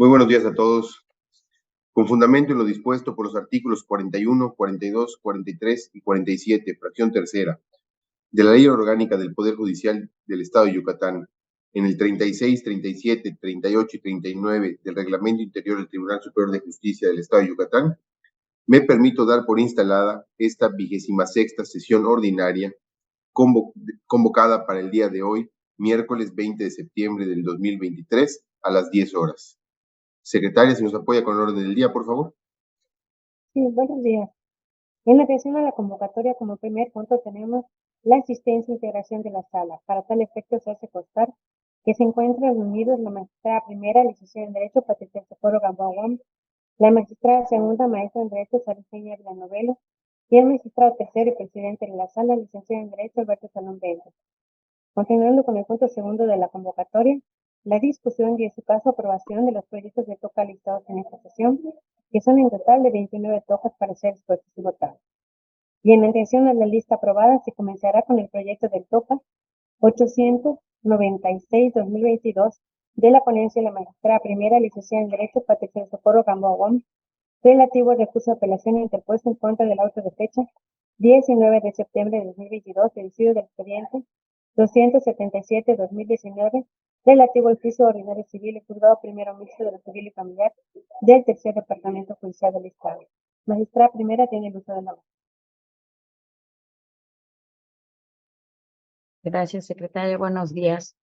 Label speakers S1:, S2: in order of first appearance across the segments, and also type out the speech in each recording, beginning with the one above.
S1: Muy buenos días a todos. Con fundamento en lo dispuesto por los artículos 41, 42, 43 y 47, fracción tercera, de la Ley Orgánica del Poder Judicial del Estado de Yucatán, en el 36, 37, 38 y 39 del Reglamento Interior del Tribunal Superior de Justicia del Estado de Yucatán, me permito dar por instalada esta 26ª sesión ordinaria convocada para el día de hoy, miércoles 20 de septiembre del 2023, a las 10 horas. Secretaria, si nos apoya con el orden del día, por favor.
S2: Sí, buenos días. En atención a la convocatoria, como primer punto tenemos la asistencia e integración de la sala. Para tal efecto se hace constar que se encuentran reunidos la magistrada primera, licenciada en Derecho, Patricia Socorro Gamboa Wong, la magistrada segunda, maestra en Derecho, Sarifeña Villanovelo, y el magistrado tercero y presidente de la sala, licenciado en Derecho, Alberto Salón Vélez. Continuando con el punto segundo de la convocatoria, la discusión y en su caso aprobación de los proyectos de TOCA listados en esta sesión, que son en total de 29 TOCAs para ser expuestos y votados. Y en atención a la lista aprobada, se comenzará con el proyecto del TOCA 896-2022 de la ponencia de la magistrada primera, licenciada en Derecho, Patricia Socorro Gamboa Wong, relativo al recurso de apelación interpuesto en contra del auto de fecha 19 de septiembre de 2022, edicido del expediente 277-2019, relativo al juicio ordinario civil y juzgado primero mixto de lo civil y familiar del tercer departamento judicial del Estado. Magistrada primera tiene el uso de la voz.
S3: Gracias, secretaria. Buenos días.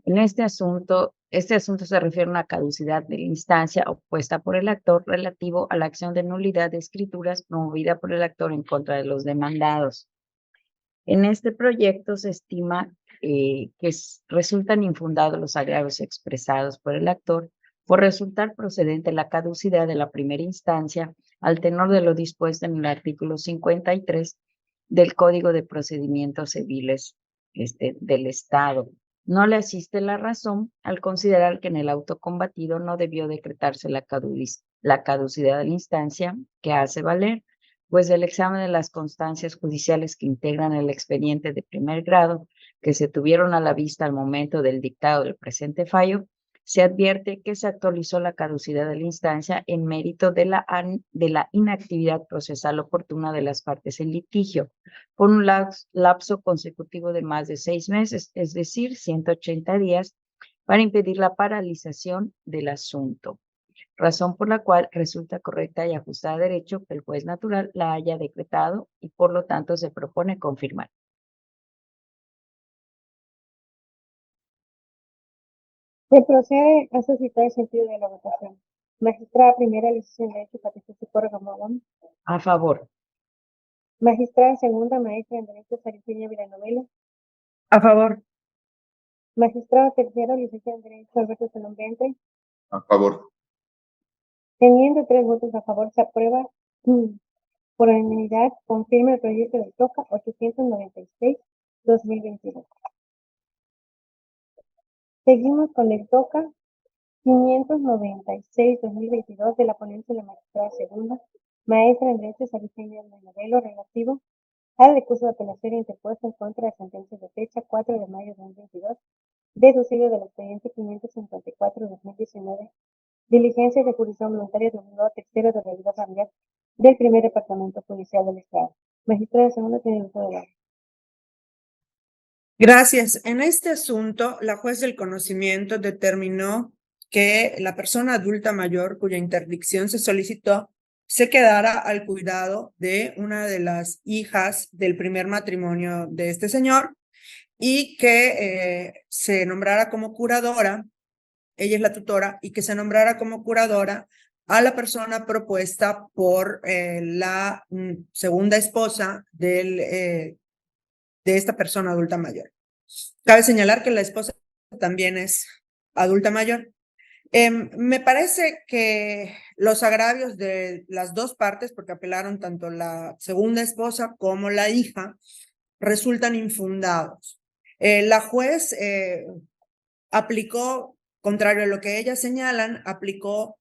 S3: En este asunto se refiere a una caducidad de la instancia opuesta por el actor relativo a la acción de nulidad de escrituras promovida por el actor en contra de los demandados. En este proyecto se estima que resultan infundados los agravios expresados por el actor por resultar procedente la caducidad de la primera instancia al tenor de lo dispuesto en el artículo 53 del Código de Procedimientos Civiles del Estado. No le asiste la razón al considerar que en el auto combatido no debió decretarse la caducidad de la instancia que hace valer, pues del examen de las constancias judiciales que integran el expediente de primer grado que se tuvieron a la vista al momento del dictado del presente fallo, se advierte que se actualizó la caducidad de la instancia en mérito de la inactividad procesal oportuna de las partes en litigio, por un lapso consecutivo de más de 6 meses, es decir, 180 días, para impedir la paralización del asunto, razón por la cual resulta correcta y ajustada a derecho que el juez natural la haya decretado y por lo tanto se propone confirmar.
S2: Se procede a suscitar el sentido de la votación. Magistrada primera, licenciada en Derecho, Patricia Socorro Gamboa Wong.
S3: A favor.
S2: Magistrada segunda, maestra en Derecho, Sarifeña Villanovelo.
S3: A favor.
S2: Magistrado tercero, licenciado en Derecho, Alberto Salón Vélez.
S1: A favor.
S2: Teniendo 3 votos a favor, se aprueba por unanimidad, confirma el proyecto del TOCA 896-2022. Seguimos con el TOCA 596-2022 de la ponencia de la magistrada segunda, maestra en Derecho, Sarifeña Villanovelo, relativo al recurso de apelación interpuesto en contra de sentencias de fecha 4 de mayo de 2022, deducido del expediente 554-2019, diligencias de jurisdicción voluntaria del juzgado tercero de realidad familiar del primer departamento judicial del Estado. Magistrada segunda tiene el uso de la voz.
S4: Gracias. En este asunto, la juez del conocimiento determinó que la persona adulta mayor cuya interdicción se solicitó se quedara al cuidado de una de las hijas del primer matrimonio de este señor y que se nombrara como curadora, ella es la tutora, y que se nombrara como curadora a la persona propuesta por la segunda esposa de esta persona adulta mayor. Cabe señalar que la esposa también es adulta mayor. Me parece que los agravios de las dos partes, porque apelaron tanto la segunda esposa como la hija, resultan infundados. La juez aplicó, contrario a lo que ellas señalan, aplicó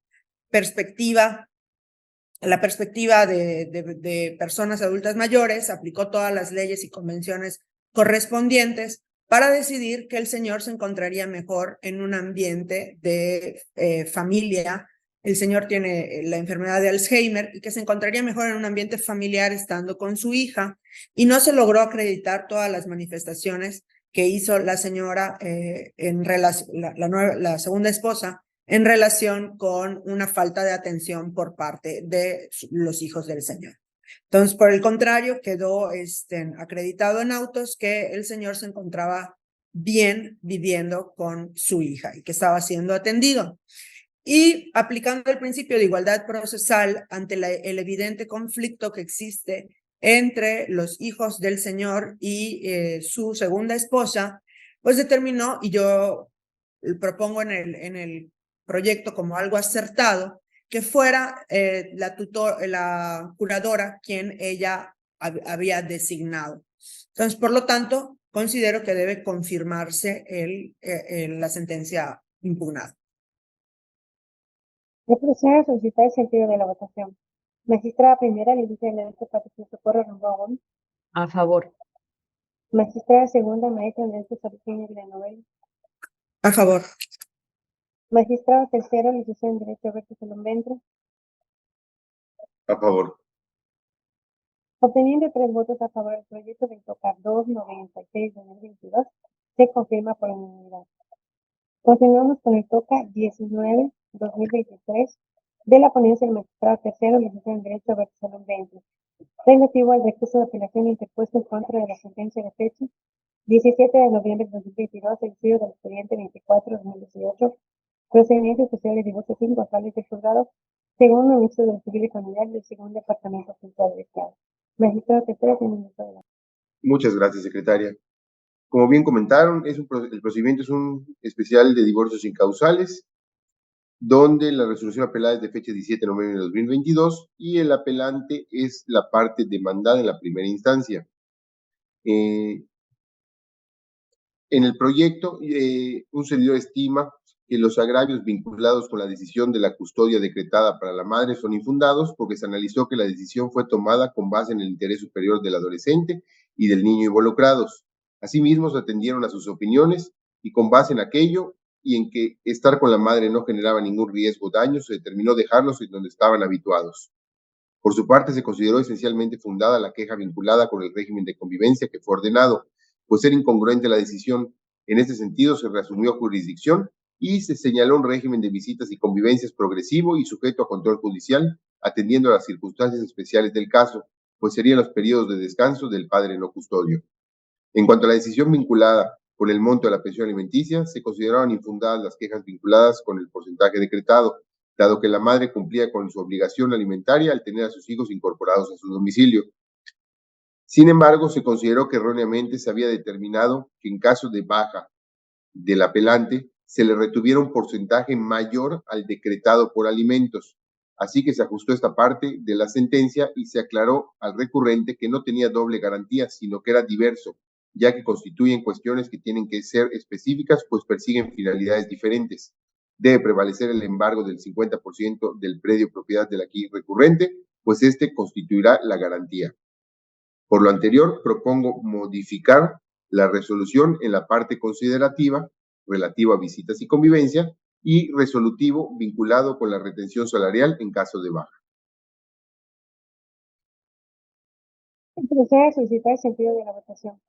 S4: la perspectiva de personas adultas mayores, aplicó todas las leyes y convenciones correspondientes, para decidir que el señor se encontraría mejor en un ambiente de familia. El señor tiene la enfermedad de Alzheimer y que se encontraría mejor en un ambiente familiar estando con su hija, y no se logró acreditar todas las manifestaciones que hizo la señora en relación, la segunda esposa, en relación con una falta de atención por parte de los hijos del señor. Entonces, por el contrario, quedó acreditado en autos que el señor se encontraba bien viviendo con su hija y que estaba siendo atendido. Y aplicando el principio de igualdad procesal ante el evidente conflicto que existe entre los hijos del señor y su segunda esposa, pues determinó, y yo propongo en el proyecto como algo acertado, que fuera la curadora quien ella había designado. Entonces, por lo tanto, considero que debe confirmarse la sentencia impugnada.
S2: Se procede a solicitar el sentido de la votación. Magistrada primera, licenciada en Derecho Patricia Socorro Rambón.
S3: A favor.
S2: Magistrada segunda, maestra en Derecho Patricia Villanueva.
S4: A favor.
S2: Magistrado tercero, licenciado en Derecho Alberto Salón Ventre.
S1: A favor.
S2: Obteniendo 3 votos a favor del proyecto del TOCA 296-2022, se confirma por unanimidad. Continuamos con el TOCA 19-2023 de la ponencia del magistrado tercero, licenciado en Derecho Alberto Salón Ventre, relativo al recurso de apelación interpuesto en contra de la sentencia de fecha 17 de noviembre de 2022, emitido del expediente 24-2018, procedimientos especiales de divorcio sin González del Juzgado, según el ministro de Civil y Familiar del segundo Departamento Central del Estado. Magistrado tercero, tiene un minuto de la...
S1: Muchas gracias, secretaria. Como bien comentaron, el procedimiento es un especial de divorcios incausales, donde la resolución apelada es de fecha 17 de noviembre de 2022 y el apelante es la parte demandada en la primera instancia. En el proyecto, un servidor estima que los agravios vinculados con la decisión de la custodia decretada para la madre son infundados porque se analizó que la decisión fue tomada con base en el interés superior del adolescente y del niño involucrados. Asimismo, se atendieron a sus opiniones y con base en aquello y en que estar con la madre no generaba ningún riesgo o daño, se determinó dejarlos en donde estaban habituados. Por su parte, se consideró esencialmente fundada la queja vinculada con el régimen de convivencia que fue ordenado, pues era incongruente la decisión. En este sentido, se reasumió jurisdicción y se señaló un régimen de visitas y convivencias progresivo y sujeto a control judicial, atendiendo a las circunstancias especiales del caso, pues serían los periodos de descanso del padre no custodio. En cuanto a la decisión vinculada con el monto de la pensión alimenticia, se consideraron infundadas las quejas vinculadas con el porcentaje decretado, dado que la madre cumplía con su obligación alimentaria al tener a sus hijos incorporados a su domicilio. Sin embargo, se consideró que erróneamente se había determinado que en caso de baja del apelante se le retuviera un porcentaje mayor al decretado por alimentos. Así que se ajustó esta parte de la sentencia y se aclaró al recurrente que no tenía doble garantía, sino que era diverso, ya que constituyen cuestiones que tienen que ser específicas, pues persiguen finalidades diferentes. Debe prevalecer el embargo del 50% del predio propiedad del aquí recurrente, pues este constituirá la garantía. Por lo anterior, propongo modificar la resolución en la parte considerativa relativa a visitas y convivencia y resolutivo vinculado con la retención salarial en caso de baja.
S2: Se procede a solicitar el sentido de la votación.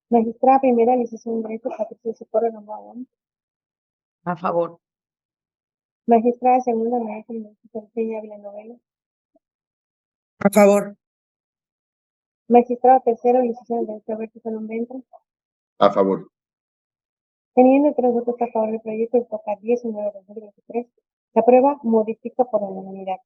S2: Magistrada primera, licenciada en Derecho Patricia Socorro Rambón.
S3: A favor.
S2: Magistrada segunda, maestra en Derecho Patricia Villanueva.
S4: A favor.
S2: Magistrado tercero, licenciado en Derecho Alberto Salón Ventre.
S1: A favor.
S2: Teniendo 3 votos a favor del proyecto, el TOCA 19-2023, la prueba modifica por unanimidad.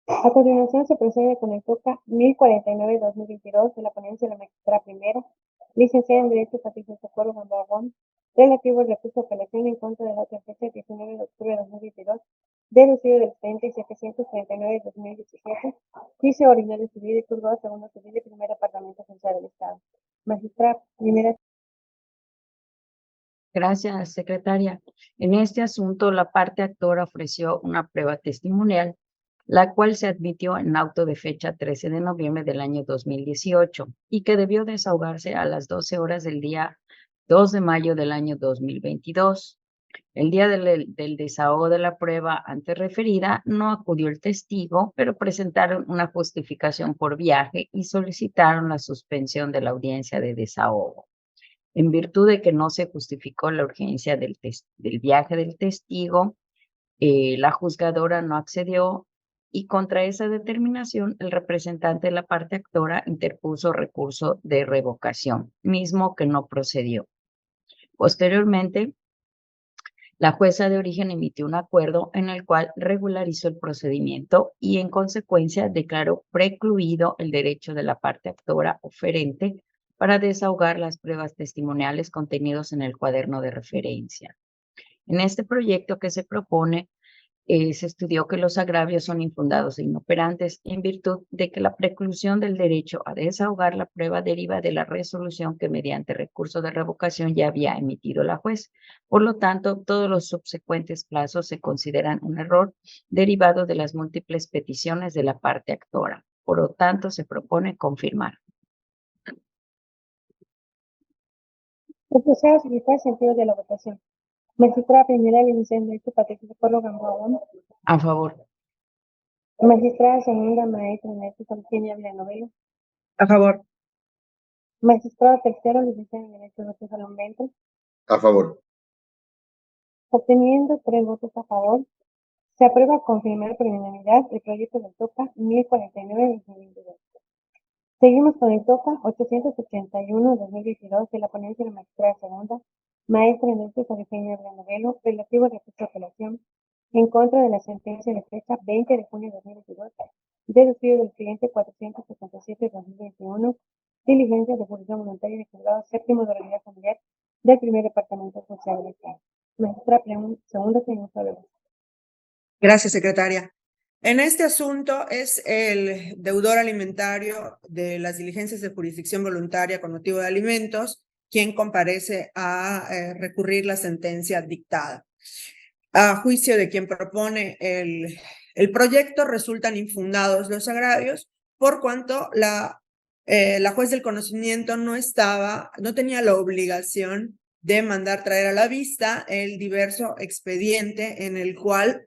S2: A continuación se procede con el TOCA 1049-2022 de la ponencia de la magistrada primera, licenciada en Derecho Patricia Socorro Rambón, relativo al recurso de apelación en contra de la otra fecha 19 de octubre de 2022, deducido del expediente 739-2017, juicio ordinario civil y juzgado segundo civil y primer departamento central del Estado. Magistrada primera.
S3: Gracias, secretaria. En este asunto, la parte actora ofreció una prueba testimonial la cual se admitió en auto de fecha 13 de noviembre del año 2018 y que debió desahogarse a las 12 horas del día 2 de mayo del año 2022. El día del desahogo de la prueba antes referida, no acudió el testigo, pero presentaron una justificación por viaje y solicitaron la suspensión de la audiencia de desahogo. En virtud de que no se justificó la urgencia del viaje del testigo, la juzgadora no accedió y contra esa determinación el representante de la parte actora interpuso recurso de revocación, mismo que no procedió. Posteriormente, la jueza de origen emitió un acuerdo en el cual regularizó el procedimiento y en consecuencia declaró precluido el derecho de la parte actora oferente para desahogar las pruebas testimoniales contenidos en el cuaderno de referencia. En este proyecto que se propone, se estudió que los agravios son infundados e inoperantes en virtud de que la preclusión del derecho a desahogar la prueba deriva de la resolución que mediante recurso de revocación ya había emitido la juez. Por lo tanto, todos los subsecuentes plazos se consideran un error derivado de las múltiples peticiones de la parte actora. Por lo tanto, se propone confirmar.
S2: El proceso solicitar sentido de la votación. Magistrada primera, licenciada en Derecho, Patricia Porro Gamboa.
S3: A favor.
S2: Magistrada segunda, maestra en Derecho, Virginia Villanovelo.
S4: A favor.
S2: Magistrado tercero, licenciada en Derecho, Rosa Salón Vento.
S1: A favor.
S2: Obteniendo 3 votos a favor, se aprueba confirmar por unanimidad el proyecto del TOCA 1049 de 2022. Seguimos con el TOCA 881-2022 de la ponencia de la magistrada segunda, maestra en Derecho, Virginia Villanovelo, relativo al recurso de apelación en contra de la sentencia de fecha 20 de junio de 2022, deducido del cliente 477-2021, diligencia de jurisdicción voluntaria de juzgado séptimo de la unidad familiar del primer departamento social del Estado. Magistrada segunda, tiene uso de voz.
S4: Gracias, secretaria. En este asunto es el deudor alimentario de las diligencias de jurisdicción voluntaria con motivo de alimentos quien comparece a recurrir la sentencia dictada. A juicio de quien propone el proyecto, resultan infundados los agravios por cuanto la juez del conocimiento no tenía la obligación de mandar traer a la vista el diverso expediente en el cual,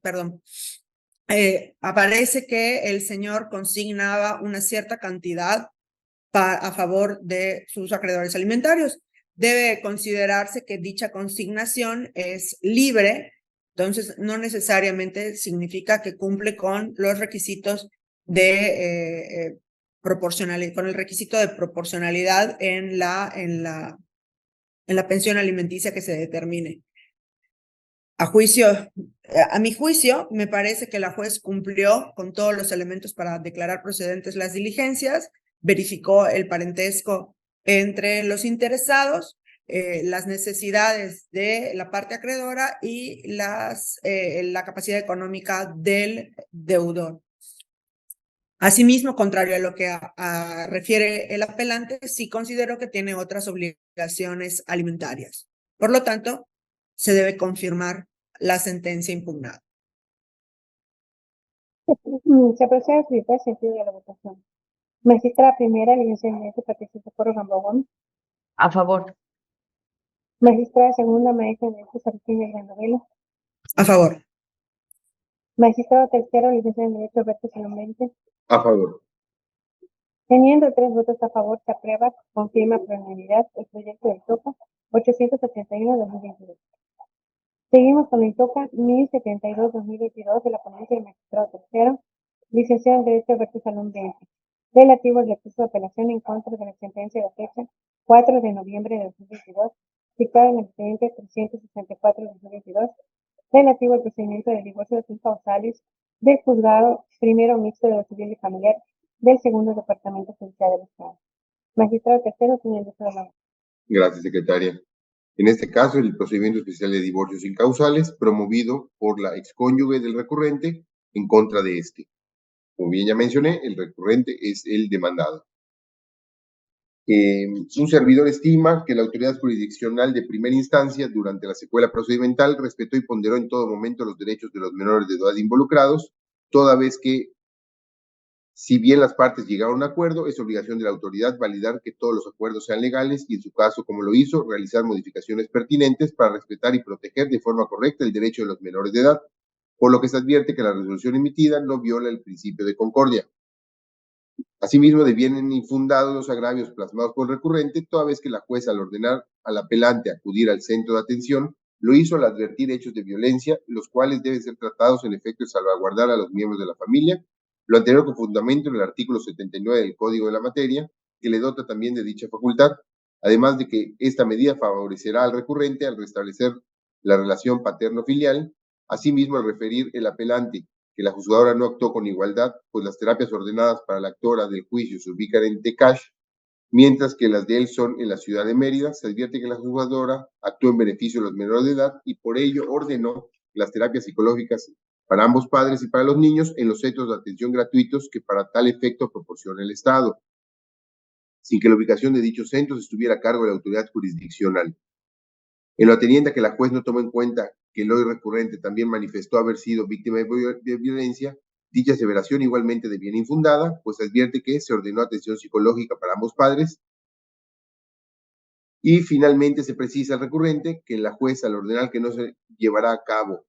S4: perdón, aparece que el señor consignaba una cierta cantidad a favor de sus acreedores alimentarios. Debe considerarse que dicha consignación es libre, entonces no necesariamente significa que cumple con los requisitos de proporcionalidad, con el requisito de proporcionalidad en la pensión alimenticia que se determine. A mi juicio, me parece que la juez cumplió con todos los elementos para declarar procedentes las diligencias, verificó el parentesco entre los interesados, las necesidades de la parte acreedora y la capacidad económica del deudor. Asimismo, contrario a lo que refiere el apelante, sí considero que tiene otras obligaciones alimentarias. Por lo tanto, se debe confirmar la sentencia impugnada.
S2: Se procede a solicitar sentido de la votación. Magistrada primera, licenciada en Derecho, Patricia Porro Gamboa.
S3: A favor.
S2: Magistrada segunda, maestra en Derecho, Virginia Villanovelo.
S4: A favor.
S2: Magistrado tercero, licenciado en Derecho, Roberto Salón Vento.
S1: A favor.
S2: Teniendo 3 votos a favor, se aprueba, confirma por unanimidad el proyecto del TOCA 881-2022. Seguimos con el TOCA 1072-2022 de la ponencia del magistrado tercero, licenciado en Derecho Roberto Salón Vento, relativo al recurso de apelación en contra de la sentencia de fecha 4 de noviembre de 2022, dictada en el expediente 364 de 2022, relativo al procedimiento de divorcio de sus causales del juzgado primero mixto de lo civil y familiar del segundo departamento judicial del Estado. Magistrado tercero, tiene el uso de la voz.
S1: Gracias, secretaria. En este caso, el procedimiento especial de divorcios sin causales, promovido por la excónyuge del recurrente en contra de este. Como bien ya mencioné, el recurrente es el demandado. Un servidor estima que la autoridad jurisdiccional de primera instancia, durante la secuela procedimental, respetó y ponderó en todo momento los derechos de los menores de edad involucrados, toda vez que, si bien las partes llegaron a un acuerdo, es obligación de la autoridad validar que todos los acuerdos sean legales y, en su caso, como lo hizo, realizar modificaciones pertinentes para respetar y proteger de forma correcta el derecho de los menores de edad, por lo que se advierte que la resolución emitida no viola el principio de concordia. Asimismo, devienen infundados los agravios plasmados por el recurrente, toda vez que la jueza, al ordenar al apelante acudir al centro de atención, lo hizo al advertir hechos de violencia, los cuales deben ser tratados en efecto de salvaguardar a los miembros de la familia, lo anterior con fundamento en el artículo 79 del Código de la Materia, que le dota también de dicha facultad, además de que esta medida favorecerá al recurrente al restablecer la relación paterno-filial. Asimismo, al referir el apelante que la juzgadora no actuó con igualdad, pues las terapias ordenadas para la actora del juicio se ubican en Tecash, mientras que las de él son en la ciudad de Mérida, se advierte que la juzgadora actuó en beneficio de los menores de edad y por ello ordenó las terapias psicológicas para ambos padres y para los niños en los centros de atención gratuitos que para tal efecto proporciona el Estado, sin que la ubicación de dichos centros estuviera a cargo de la autoridad jurisdiccional. En lo ateniente a que la juez no tomó en cuenta que el hoy recurrente también manifestó haber sido víctima de violencia, dicha aseveración igualmente de bien infundada, pues advierte que se ordenó atención psicológica para ambos padres. Y finalmente se precisa al recurrente que la juez, al ordenar que no se llevará a cabo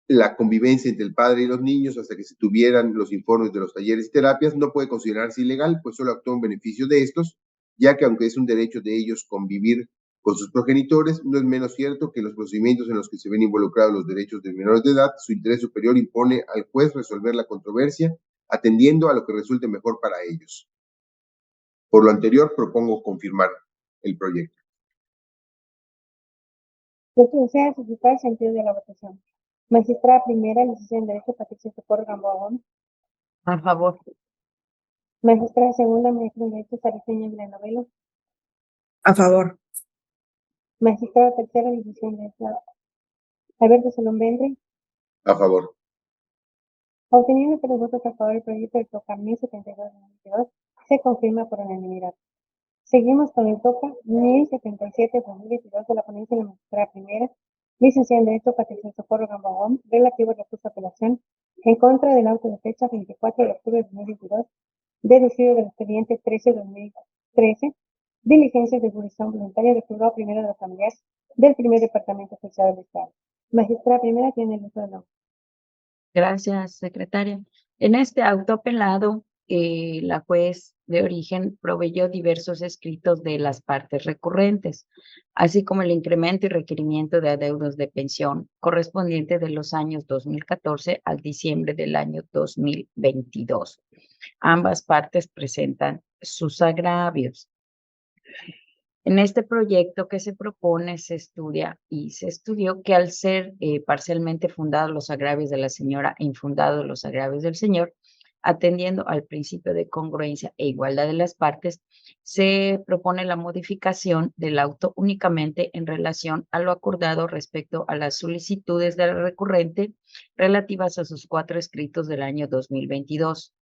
S1: la convivencia entre el padre y los niños hasta que se tuvieran los informes de los talleres y terapias, no puede considerarse ilegal, pues solo actuó en beneficio de estos, ya que aunque es un derecho de ellos convivir con sus progenitores, no es menos cierto que en los procedimientos en los que se ven involucrados los derechos de menores de edad, su interés superior impone al juez resolver la controversia, atendiendo a lo que resulte mejor para ellos. Por lo anterior, propongo confirmar el proyecto.
S2: Lo que desea suscitar el sentido de la votación. Magistrada primera, licenciada en Derecho, Patricia Socorro Gamboa.
S3: A favor.
S2: Magistrada segunda, maestra en Derecho, Sariseña Villanovelo.
S4: A favor.
S2: Magistrada tercera, licenciada en Derecho, Alberto Salón Bendre.
S1: A favor.
S2: Obteniendo 3 votos a favor del proyecto del TOCA 1072-2022, se confirma por unanimidad. Seguimos con el TOCA 1077-2022 de la ponencia de la magistrada primera, licenciada en Derecho Patricia Socorro Gamboa, relativo al recurso de apelación en contra del auto de fecha 24 de octubre de 2022, deducido del expediente 13-2013, diligencias de jurisdicción voluntaria del juzgado primero de los familiares del primer departamento judicial del Estado. Magistrada primera tiene el uso de la.
S3: Gracias, secretaria. En este auto apelado, la juez de origen proveyó diversos escritos de las partes recurrentes, así como el incremento y requerimiento de adeudos de pensión correspondiente de los años 2014 al diciembre del año 2022. Ambas partes presentan sus agravios. En este proyecto que se propone, se estudia y se estudió que al ser parcialmente fundados los agravios de la señora e infundados los agravios del señor, atendiendo al principio de congruencia e igualdad de las partes, se propone la modificación del auto únicamente en relación a lo acordado respecto a las solicitudes del recurrente relativas a sus 4 escritos del año 2022.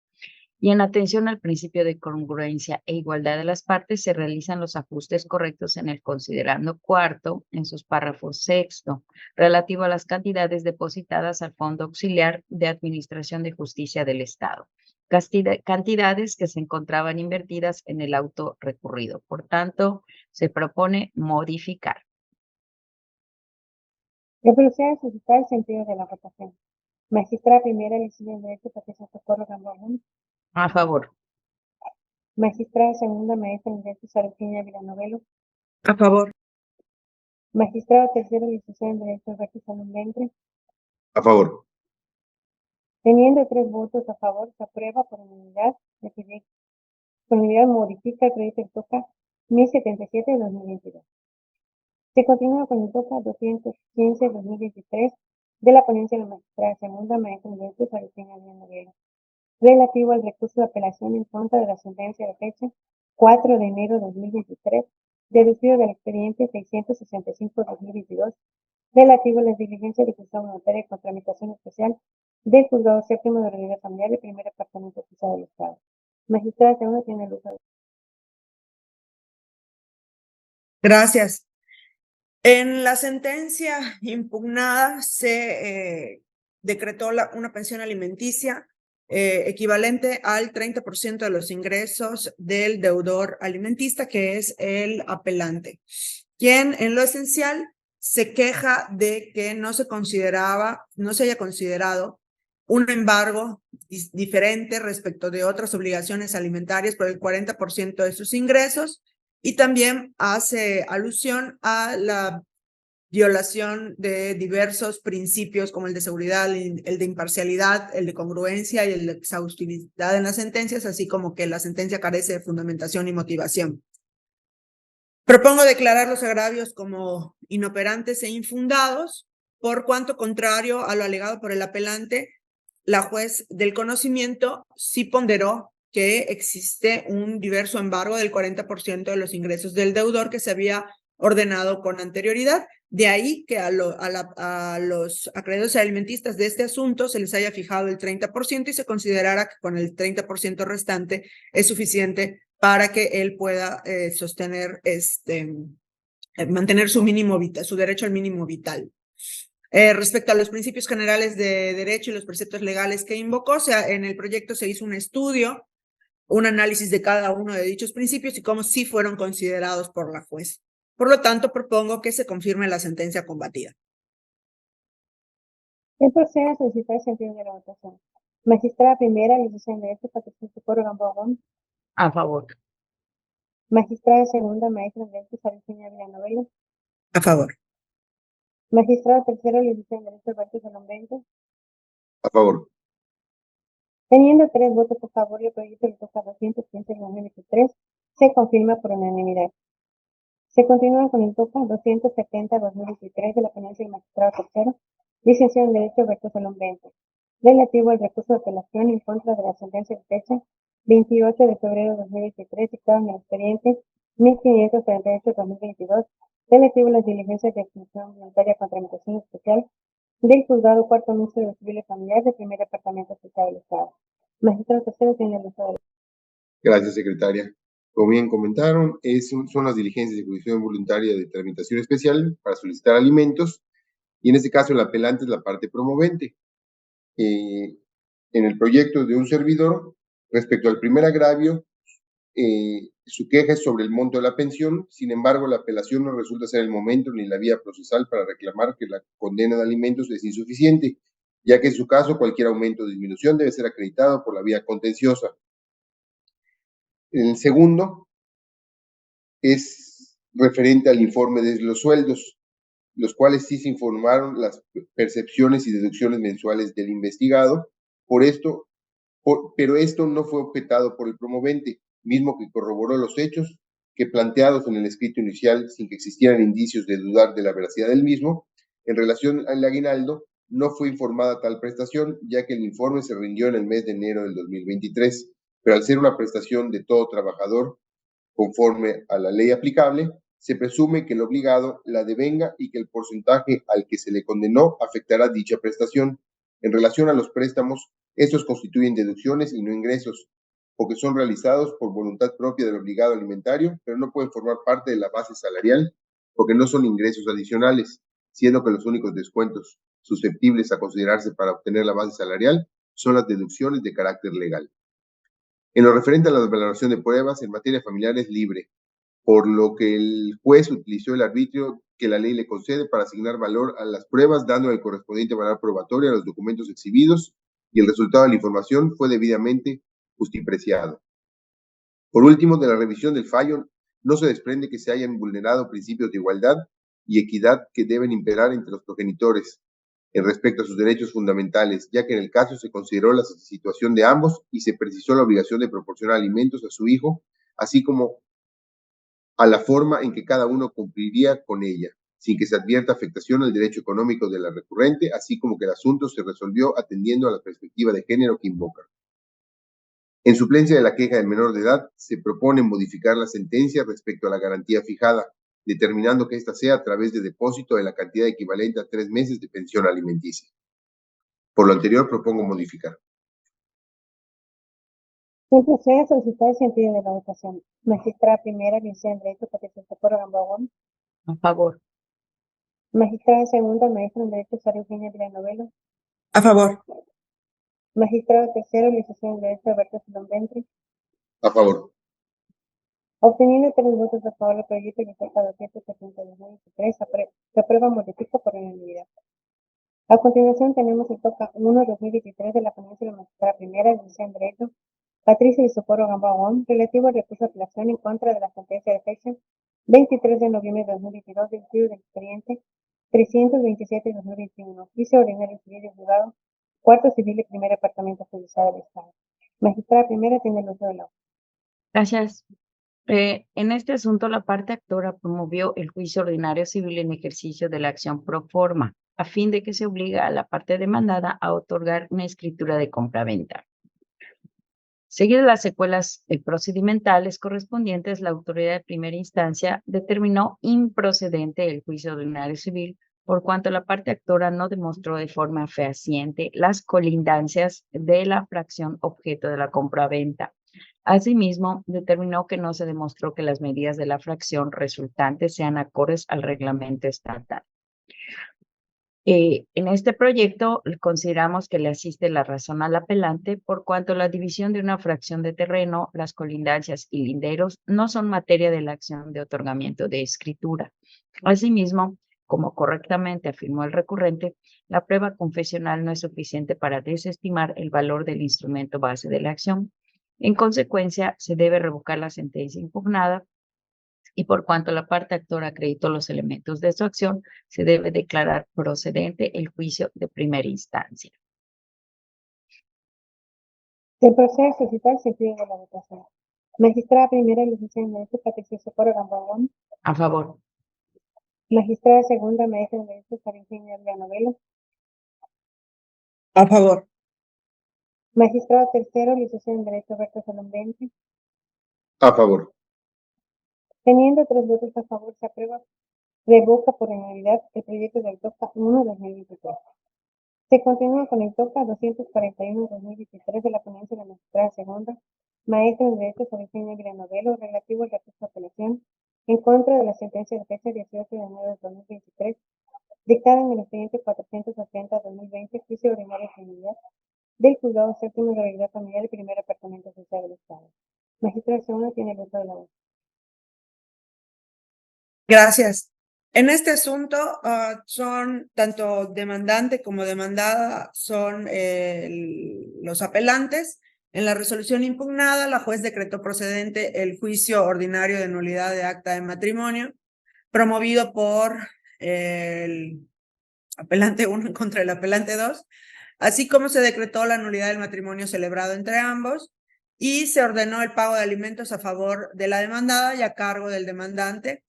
S3: Y en atención al principio de congruencia e igualdad de las partes, se realizan los ajustes correctos en el considerando cuarto, en sus párrafos sexto, relativo a las cantidades depositadas al Fondo Auxiliar de Administración de Justicia del Estado, cantidades que se encontraban invertidas en el auto recurrido. Por tanto, se propone modificar.
S2: Le procede a suscitar el sentido de la votación. Magistrada primera, licenciada en Derecho, Patricia Socorro Gamboa.
S3: A favor.
S2: Magistrada segunda, maestra en Derecho, Sariseña Villanovelo.
S4: A favor.
S2: Magistrada tercera, licenciada en Derecho, Alberto Salón Bendre.
S1: A favor.
S2: Teniendo 3 votos a favor, se aprueba por unanimidad el proyecto. Por unanimidad modifica el proyecto del TOCA 1077 de 2022. Se continúa con el TOCA 215-2023 de la ponencia de la magistrada segunda, maestra en Derecho, Sariseña Villanovelo, relativo al recurso de apelación en contra de la sentencia de fecha 4 de enero de 2023, deducido del expediente 665-2022, relativo a las diligencias de justicia voluntaria con tramitación especial del Juzgado Séptimo de Realidad Familiar y Primer Departamento Judicial del Estado. Magistrada segunda tiene el uso de.
S4: Gracias. En la sentencia impugnada se decretó una pensión alimenticia equivalente al 30% de los ingresos del deudor alimentista, que es el apelante, quien en lo esencial se queja de que no se haya considerado un embargo diferente respecto de otras obligaciones alimentarias por el 40% de sus ingresos, y también hace alusión a la violación de diversos principios como el de seguridad, el de imparcialidad, el de congruencia y el de exhaustividad en las sentencias, así como que la sentencia carece de fundamentación y motivación. Propongo declarar los agravios como inoperantes e infundados, por cuanto, contrario a lo alegado por el apelante, la juez del conocimiento sí ponderó que existe un diverso embargo del 40% de los ingresos del deudor que se había ordenado con anterioridad. De ahí que a los acreedores alimentistas de este asunto se les haya fijado el 30% y se considerara que con el 30% restante es suficiente para que él pueda mantener su derecho al mínimo vital. Respecto a los principios generales de derecho y los preceptos legales que invocó, en el proyecto se hizo un estudio, un análisis de cada uno de dichos principios y cómo sí fueron considerados por la juez. Por lo tanto, propongo que se confirme la sentencia combatida.
S2: ¿Quién procede a solicitar el sentido de la votación? Magistrada primera, licenciada en Derecho, Patricia Socorro Gamboa.
S3: A favor.
S2: Magistrada segunda, maestra en Derecho, Virginia Villanovela.
S4: A favor.
S2: Magistrada tercera, licenciada en Derecho, Alberto Salón Benítez.
S1: A favor.
S2: Teniendo 3 votos a favor y el proyecto de 215 de 2023 se confirma por unanimidad. Se continúa con el TOCA 270-2023 de la ponencia del magistrado tercero, licenciado en Derecho Alberto Salón Benítez, relativo al recurso de apelación en contra de la sentencia de fecha 28 de febrero de 2023 dictada en el expediente 1538-2022, relativo a las diligencias de extinción voluntaria con tramitación especial del juzgado cuarto número de civil y familiar del primer departamento fiscal del Estado. Magistrado tercero tiene el uso de...
S1: Gracias, secretaria. Como bien comentaron, son las diligencias de ejecución voluntaria de tramitación especial para solicitar alimentos, y en este caso el apelante es la parte promovente. En el proyecto de un servidor, respecto al primer agravio, su queja es sobre el monto de la pensión. Sin embargo, la apelación no resulta ser el momento ni la vía procesal para reclamar que la condena de alimentos es insuficiente, ya que en su caso cualquier aumento o disminución debe ser acreditado por la vía contenciosa. El segundo es referente al informe de los sueldos, los cuales sí se informaron las percepciones y deducciones mensuales del investigado. Pero esto no fue objetado por el promovente, mismo que corroboró los hechos que planteados en el escrito inicial sin que existieran indicios de dudar de la veracidad del mismo. En relación al aguinaldo, no fue informada tal prestación, ya que el informe se rindió en el mes de enero del 2023, pero al ser una prestación de todo trabajador, conforme a la ley aplicable, se presume que el obligado la devenga y que el porcentaje al que se le condenó afectará dicha prestación. En relación a los préstamos, estos constituyen deducciones y no ingresos, porque son realizados por voluntad propia del obligado alimentario, pero no pueden formar parte de la base salarial, porque no son ingresos adicionales, siendo que los únicos descuentos susceptibles a considerarse para obtener la base salarial son las deducciones de carácter legal. En lo referente a la valoración de pruebas, en materia familiar es libre, por lo que el juez utilizó el arbitrio que la ley le concede para asignar valor a las pruebas, dando el correspondiente valor probatorio a los documentos exhibidos, y el resultado de la información fue debidamente justipreciado. Por último, de la revisión del fallo, no se desprende que se hayan vulnerado principios de igualdad y equidad que deben imperar entre los progenitores en respecto a sus derechos fundamentales, ya que en el caso se consideró la situación de ambos y se precisó la obligación de proporcionar alimentos a su hijo, así como a la forma en que cada uno cumpliría con ella, sin que se advierta afectación al derecho económico de la recurrente, así como que el asunto se resolvió atendiendo a la perspectiva de género que invoca. En suplencia de la queja del menor de edad, se propone modificar la sentencia respecto a la garantía fijada, determinando que ésta sea a través de depósito de la cantidad equivalente a 3 meses de pensión alimenticia. Por lo anterior, propongo modificar.
S2: ¿Quién procede a solicitar el sentido de la votación? Magistrada primera, licenciada en Derecho, Patricia Socorro Gamboa.
S3: A favor.
S2: Magistrada segunda, maestra en Derecho, Virginia Villanovela.
S4: A favor.
S2: Magistrado tercero, licenciado en Derecho Alberto Salón Bentley.
S1: A favor.
S2: Obteniendo 3 votos a favor del proyecto y toca 270-2023, se aprueba modifica por unanimidad. A continuación tenemos el toca 1-2023 de la ponencia de la magistrada primera, licenciada en Derecho, Patricia de Socorro Gamboa, relativo al recurso de apelación en contra de la sentencia de fecha 23 de noviembre de 2022 del estudio del expediente 327-2021, juicio ordinario civil del juzgado, cuarto civil y primer departamento judicial del Estado. Magistrada primera tiene el uso de la voz.
S3: Gracias. En este asunto, la parte actora promovió el juicio ordinario civil en ejercicio de la acción pro forma, a fin de que se obliga a la parte demandada a otorgar una escritura de compraventa. Seguidas las secuelas procedimentales correspondientes, la autoridad de primera instancia determinó improcedente el juicio ordinario civil, por cuanto la parte actora no demostró de forma fehaciente las colindancias de la fracción objeto de la compraventa. Asimismo, determinó que no se demostró que las medidas de la fracción resultante sean acordes al reglamento estatal. En este proyecto consideramos que le asiste la razón al apelante, por cuanto la división de una fracción de terreno, las colindancias y linderos no son materia de la acción de otorgamiento de escritura. Asimismo, como correctamente afirmó el recurrente, la prueba confesional no es suficiente para desestimar el valor del instrumento base de la acción. En consecuencia, se debe revocar la sentencia impugnada y por cuanto la parte actora acreditó los elementos de su acción, se debe declarar procedente el juicio de primera instancia.
S2: Se procede a solicitar el sentido de la votación. Magistrada primera, licenciada en Derecho, Patricia Socorro Gamboa.
S3: A favor.
S2: Magistrada segunda, maestra en Derecho, Sargentini Novelo.
S4: A favor.
S2: Magistrado tercero, licenciado en Derecho, Alberto Salón Bentley.
S1: A favor.
S2: Teniendo 3 votos a favor, se aprueba, revoca por unanimidad el proyecto del TOCA 1-2023. Se continúa con el TOCA 241-2023 de la ponencia de la magistrada segunda, maestra en Derecho, Sargentini Novelo, relativo al recurso de apelación en contra de la sentencia de fecha 18 de enero de 2023, dictada en el expediente 480-2020, juicio ordinario de unidad del juzgado séptimo de realidad familiar y primer departamento social del Estado. Magistrada segunda tiene el uso de la voz.
S4: Gracias. En este asunto son tanto demandante como demandada son los apelantes. En la resolución impugnada, la juez decretó procedente el juicio ordinario de nulidad de acta de matrimonio promovido por el apelante 1 contra el apelante 2, así como se decretó la nulidad del matrimonio celebrado entre ambos y se ordenó el pago de alimentos a favor de la demandada y a cargo del demandante.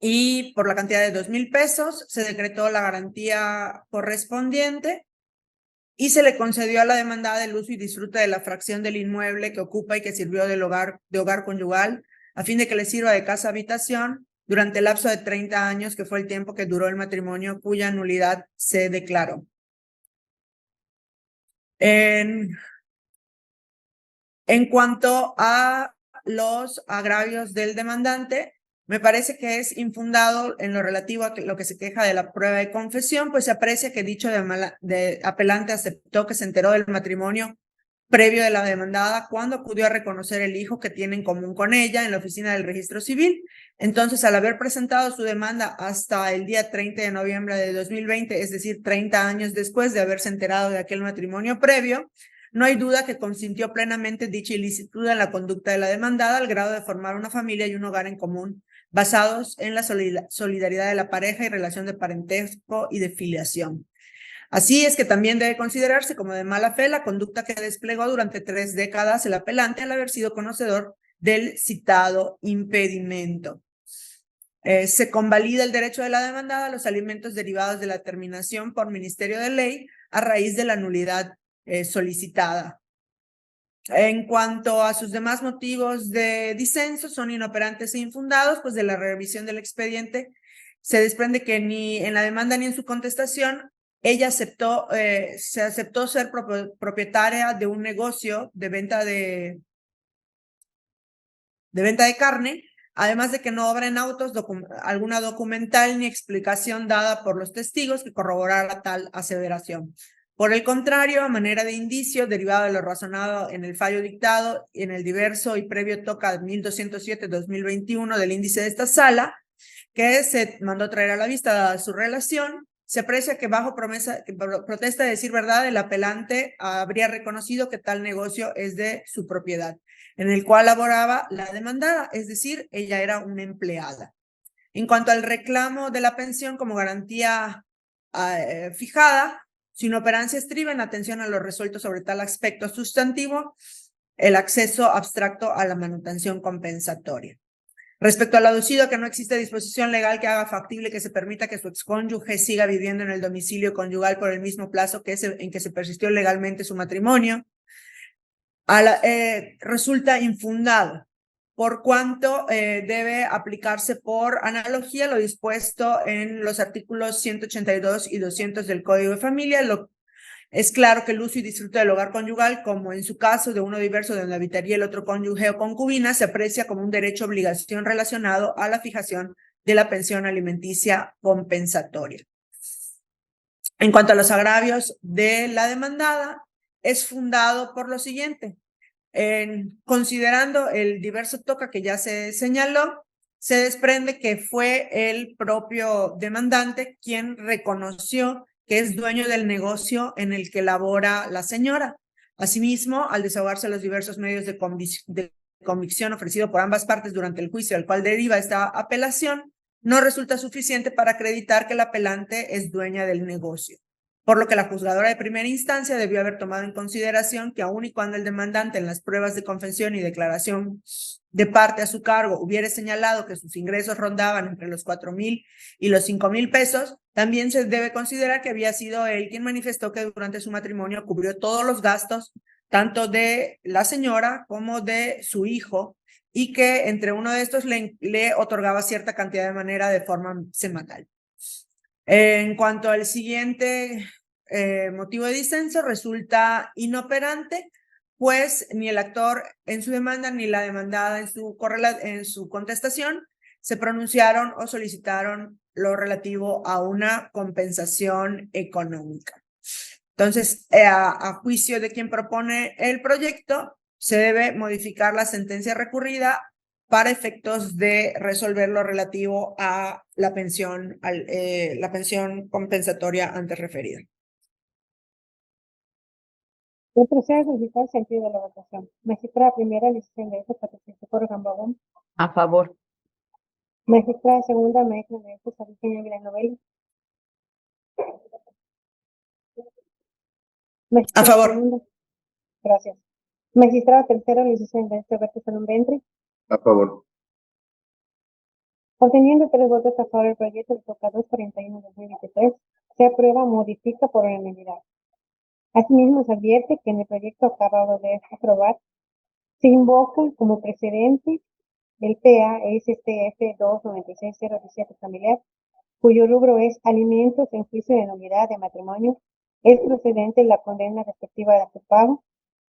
S4: Y por la cantidad de 2,000 pesos se decretó la garantía correspondiente y se le concedió a la demandada el uso y disfrute de la fracción del inmueble que ocupa y que sirvió de hogar conyugal a fin de que le sirva de casa habitación durante el lapso de 30 años, que fue el tiempo que duró el matrimonio cuya nulidad se declaró. En cuanto a los agravios del demandante, me parece que es infundado en lo relativo a lo que se queja de la prueba de confesión, pues se aprecia que dicho de apelante aceptó que se enteró del matrimonio previo de la demandada cuando acudió a reconocer el hijo que tiene en común con ella en la oficina del registro civil. Entonces, al haber presentado su demanda hasta el día 30 de noviembre de 2020, es decir, 30 años después de haberse enterado de aquel matrimonio previo, no hay duda que consintió plenamente dicha ilicitud en la conducta de la demandada al grado de formar una familia y un hogar en común, basados en la solidaridad de la pareja y relación de parentesco y de filiación. Así es que también debe considerarse como de mala fe la conducta que desplegó durante 3 décadas el apelante al haber sido conocedor del citado impedimento. Se convalida el derecho de la demandada a los alimentos derivados de la terminación por Ministerio de Ley a raíz de la nulidad solicitada. En cuanto a sus demás motivos de disenso, son inoperantes e infundados, pues de la revisión del expediente se desprende que ni en la demanda ni en su contestación ella se aceptó ser propietaria de un negocio de venta de carne, además de que no obra en autos alguna documental ni explicación dada por los testigos que corroborara tal aseveración. Por el contrario, a manera de indicio, derivado de lo razonado en el fallo dictado y en el diverso y previo toca 1207-2021 del índice de esta sala, que se mandó traer a la vista dada su relación, se aprecia que bajo protesta de decir verdad, el apelante habría reconocido que tal negocio es de su propiedad, en el cual laboraba la demandada, es decir, ella era una empleada. En cuanto al reclamo de la pensión como garantía fijada, su inoperancia estriba en atención a lo resuelto sobre tal aspecto sustantivo, el acceso abstracto a la manutención compensatoria. Respecto al aducido que no existe disposición legal que haga factible que se permita que su excónyuge siga viviendo en el domicilio conyugal por el mismo plazo en que se persistió legalmente su matrimonio, resulta infundado, por cuanto debe aplicarse por analogía lo dispuesto en los artículos 182 y 200 del Código de Familia. Es claro que el uso y disfrute del hogar conyugal, como en su caso de uno diverso donde habitaría el otro cónyuge o concubina, se aprecia como un derecho-obligación relacionado a la fijación de la pensión alimenticia compensatoria. En cuanto a los agravios de la demandada, es fundado por lo siguiente. Considerando el diverso toca que ya se señaló, se desprende que fue el propio demandante quien reconoció que es dueño del negocio en el que labora la señora. Asimismo, al desahogarse los diversos medios de convicción ofrecido por ambas partes durante el juicio al cual deriva esta apelación, no resulta suficiente para acreditar que el apelante es dueña del negocio. Por lo que la juzgadora de primera instancia debió haber tomado en consideración que aun y cuando el demandante en las pruebas de confesión y declaración de parte a su cargo hubiera señalado que sus ingresos rondaban entre los 4,000 y los 5,000 pesos, también se debe considerar que había sido él quien manifestó que durante su matrimonio cubrió todos los gastos, tanto de la señora como de su hijo, y que entre uno de estos le otorgaba cierta cantidad de manera de forma semanal. En cuanto al siguiente motivo de disenso, resulta inoperante, pues ni el actor en su demanda ni la demandada en su contestación se pronunciaron o solicitaron lo relativo a una compensación económica. Entonces, a juicio de quien propone el proyecto, se debe modificar la sentencia recurrida para efectos de resolver lo relativo a la pensión compensatoria antes referida.
S2: Se procede a solicitar el sentido de la votación. Magistrada primera, licenciada en Derecho, Patricia Socorro Gambagón.
S3: A favor.
S2: Magistrada segunda, maestra de Derecho, Sabiceña Villanovela.
S4: A favor.
S2: Segunda. Gracias. Magistrada tercera, licenciada en Derecho, Alberto Salón Ventre.
S1: A favor.
S2: Obteniendo 3 votos a favor del proyecto, el toca 241-2023, se aprueba, modifica por unanimidad. Asimismo, se advierte que en el proyecto acabado de aprobar se invoca como precedente el PA-STF 296-017 familiar, cuyo rubro es alimentos en juicio de nulidad de matrimonio, es procedente la condena respectiva de su pago,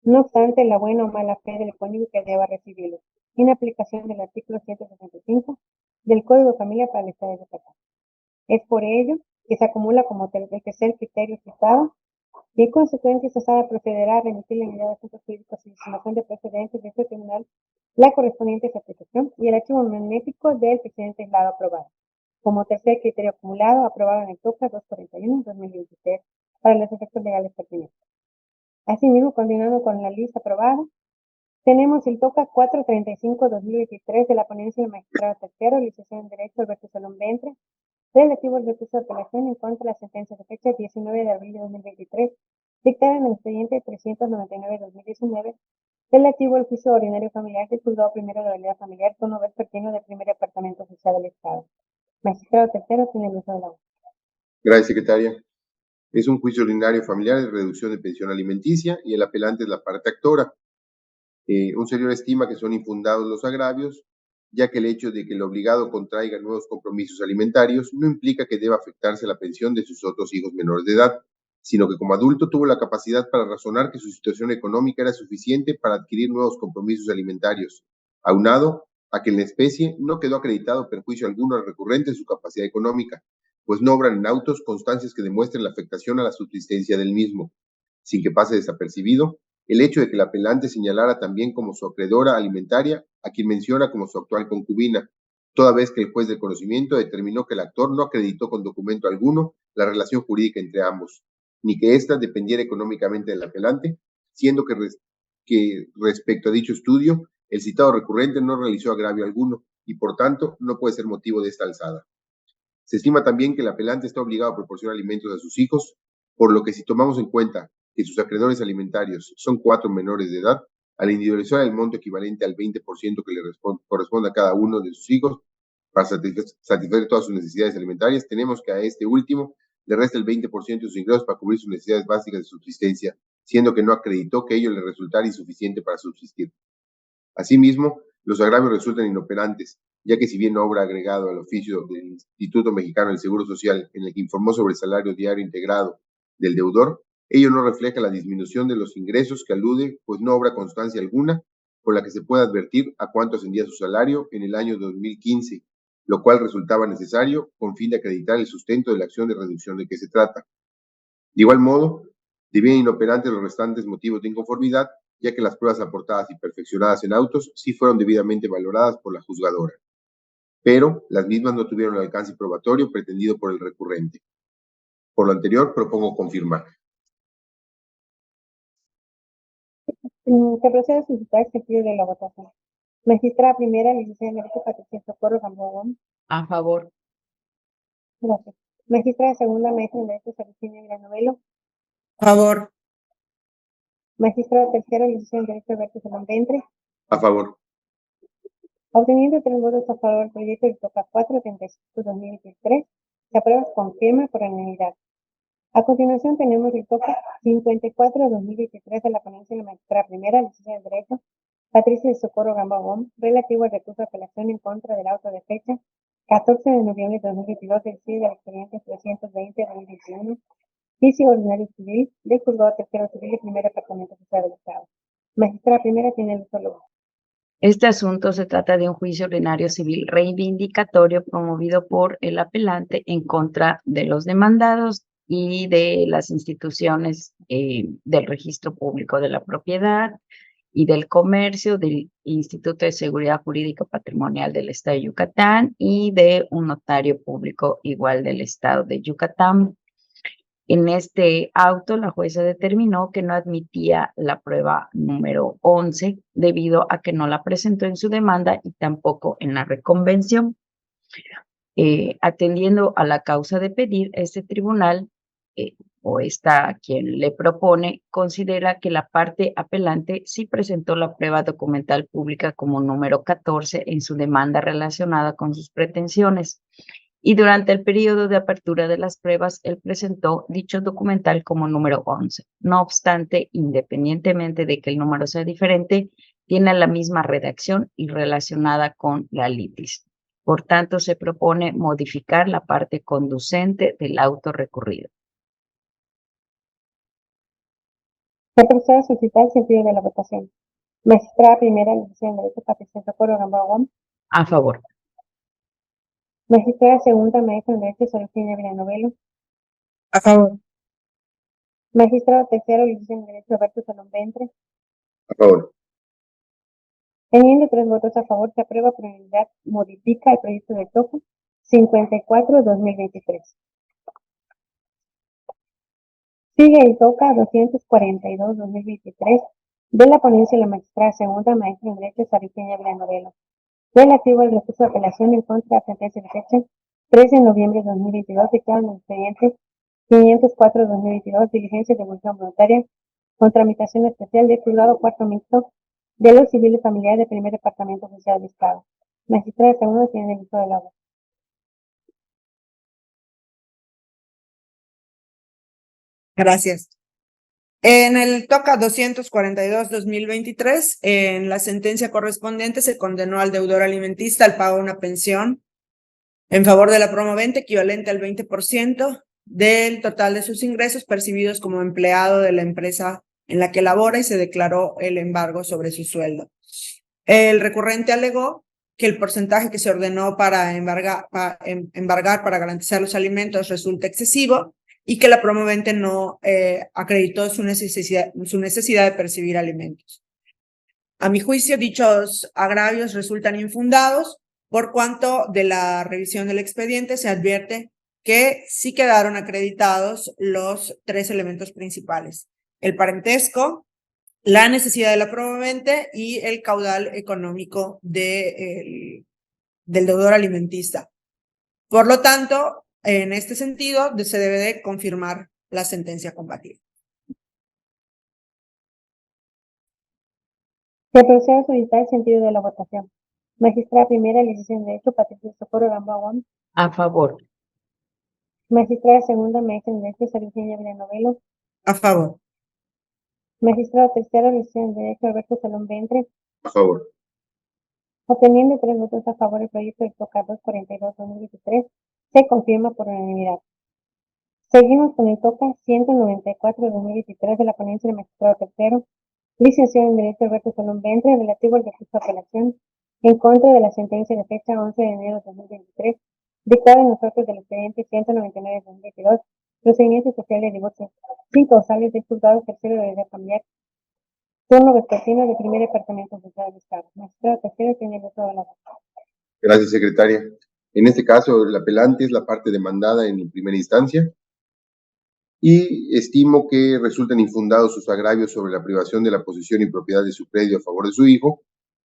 S2: no obstante la buena o mala fe del cónyuge que deba recibirlo, en aplicación del artículo 165 del Código de Familia para el Estado de Yucatán. Es por ello que se acumula como el tercer criterio citado y en consecuencia esta sala procederá a remitir la unidad de asuntos jurídicos y estimación de precedentes de este tribunal la correspondiente aplicación y el archivo magnético del precedente aislado aprobado. Como tercer criterio acumulado, aprobado en el TOCA 241-2023 para los efectos legales pertinentes. Asimismo, continuando con la lista aprobada, tenemos el TOCA 435-2023 de la ponencia del magistrado tercero, licenciado en Derecho Alberto Salón Ventre, relativo al recurso de apelación en contra de la sentencia de fecha 19 de abril de 2023, dictada en el expediente 399-2019, relativo al juicio ordinario familiar del juzgado primero de la realidad familiar con novel pertino del primer departamento oficial del Estado. Magistrado tercero, tiene el uso de la voz.
S1: Gracias, secretaria. Es un juicio ordinario familiar de reducción de pensión alimenticia y el apelante es la parte actora. Un señor estima que son infundados los agravios, ya que el hecho de que el obligado contraiga nuevos compromisos alimentarios no implica que deba afectarse la pensión de sus otros hijos menores de edad, sino que como adulto tuvo la capacidad para razonar que su situación económica era suficiente para adquirir nuevos compromisos alimentarios, aunado a que en la especie no quedó acreditado perjuicio alguno al recurrente en su capacidad económica, pues no obran en autos constancias que demuestren la afectación a la subsistencia del mismo, sin que pase desapercibido el hecho de que la apelante señalara también como su acreedora alimentaria a quien menciona como su actual concubina, toda vez que el juez del conocimiento determinó que el actor no acreditó con documento alguno la relación jurídica entre ambos, ni que ésta dependiera económicamente del apelante, siendo que respecto a dicho estudio, el citado recurrente no realizó agravio alguno y por tanto no puede ser motivo de esta alzada. Se estima también que el apelante está obligado a proporcionar alimentos a sus hijos, por lo que si tomamos en cuenta que sus acreedores alimentarios son 4 menores de edad, al individualizar el monto equivalente al 20% que le corresponde a cada uno de sus hijos para satisfacer todas sus necesidades alimentarias, tenemos que a este último le resta el 20% de sus ingresos para cubrir sus necesidades básicas de subsistencia, siendo que no acreditó que ello le resultara insuficiente para subsistir. Asimismo, los agravios resultan inoperantes, ya que si bien obra agregado al oficio del Instituto Mexicano del Seguro Social, en el que informó sobre el salario diario integrado del deudor, ello no refleja la disminución de los ingresos que alude, pues no obra constancia alguna por la que se pueda advertir a cuánto ascendía su salario en el año 2015, lo cual resultaba necesario con fin de acreditar el sustento de la acción de reducción de que se trata. De igual modo, dividen inoperantes los restantes motivos de inconformidad, ya que las pruebas aportadas y perfeccionadas en autos sí fueron debidamente valoradas por la juzgadora, pero las mismas no tuvieron el alcance probatorio pretendido por el recurrente. Por lo anterior, propongo confirmar.
S2: Se procede a suscitar el sentido de la votación. Magistrada primera, licenciada en Derecho Patricia Socorro Gamboa Gómez.
S3: A favor.
S2: Gracias. Magistrada segunda, maestra en Derecho Celestina Villanovelo.
S4: Favor.
S2: Magistrada tercera, licenciada en Derecho Alberto Salón Ventre.
S1: A favor.
S2: Obteniendo 3 votos a favor del proyecto de TOCA 435-2023, se aprueba con firma por unanimidad. A continuación tenemos el TOCA 54-2023 de la ponencia de la magistrada primera, licenciada en Derecho, Patricia de Socorro Gamboa Gómez, relativo al recurso de apelación en contra del auto de fecha 14 de noviembre de 2022 del CID del expediente 320-2021, juicio ordinario civil del juzgado tercero civil y primer departamento fiscal del Estado. Magistrada primera tiene el solo voto.
S3: Este asunto se trata de un juicio ordinario civil reivindicatorio promovido por el apelante en contra de los demandados y de las instituciones del Registro Público de la Propiedad y del Comercio, del Instituto de Seguridad Jurídica Patrimonial del Estado de Yucatán y de un notario público igual del Estado de Yucatán. En este auto, la jueza determinó que no admitía la prueba número 11 debido a que no la presentó en su demanda y tampoco en la reconvención. Atendiendo a la causa de pedir, este tribunal o esta quien le propone considera que la parte apelante sí presentó la prueba documental pública como número 14 en su demanda relacionada con sus pretensiones. Y durante el periodo de apertura de las pruebas, él presentó dicho documental como número 11. No obstante, independientemente de que el número sea diferente, tiene la misma redacción y relacionada con la litis. Por tanto, se propone modificar la parte conducente del auto recurrido.
S2: Se procede a suscitar el sentido de la votación. Magistrada primera, licenciada en Derecho Patricia Socorro Gamboa Gómez.
S3: A favor.
S2: Magistrada segunda, maestra en Derecho Celestina Villanovelo.
S4: A favor.
S2: Magistrada tercera, licenciada en Derecho Alberto Salón Ventre.
S1: A favor.
S2: Teniendo 3 votos a favor, se aprueba por unanimidad, modifica el proyecto de TOCA 54-2023. Sigue el TOCA 242-2023 de la ponencia de la magistrada segunda, maestra en Derecho Sariteña Villanovelo, relativo al recurso de apelación en contra de la sentencia de fecha 13 de noviembre de 2022, dictado en el expediente 504-2022, diligencia de evolución voluntaria, con tramitación especial del juzgado cuarto mixto de los civiles familiares del primer departamento judicial del Estado. Magistrada segunda tiene el uso del agua.
S4: Gracias. En el TOCA 242-2023, en la sentencia correspondiente se condenó al deudor alimentista al pago de una pensión en favor de la promovente equivalente al 20% del total de sus ingresos percibidos como empleado de la empresa en la que labora y se declaró el embargo sobre su sueldo. El recurrente alegó que el porcentaje que se ordenó para embargar para garantizar los alimentos resulta excesivo y que la promovente no acreditó su necesidad de percibir alimentos. A mi juicio, dichos agravios resultan infundados, por cuanto de la revisión del expediente se advierte que sí quedaron acreditados los 3 elementos principales: el parentesco, la necesidad de la promovente y el caudal económico del deudor alimentista. Por lo tanto, en este sentido, se debe de confirmar la sentencia combativa.
S2: Se procede a solicitar el sentido de la votación. Magistrada primera, licenciada en Derecho, Patricia Socorro Gamboa Guam.
S3: A favor.
S2: Magistrada segunda, maestra en Derecho, Serafina Villanovelo.
S4: A favor.
S2: Magistrado tercero, licenciado en Derecho, Alberto Salón Ventre.
S1: A favor.
S2: Obteniendo 3 votos a favor, el proyecto del TOCA 242-2023 se confirma por unanimidad. Seguimos con el TOCA 194-2023 de la ponencia del magistrado tercero, licenciado en Derecho Alberto Salón Ventre, relativo al recurso de apelación en contra de la sentencia de fecha 11 de enero de 2023, dictada en los autos del expediente 199-2022, procedimiento social de divorcio, sin causales del juzgado tercero de deber cambiar, turno vespertino del primer departamento juzgado del Estado. Magistrado tercero tiene el uso de la voz.
S1: Gracias, secretaria. En este caso, el apelante es la parte demandada en primera instancia y estimo que resultan infundados sus agravios sobre la privación de la posesión y propiedad de su predio a favor de su hijo.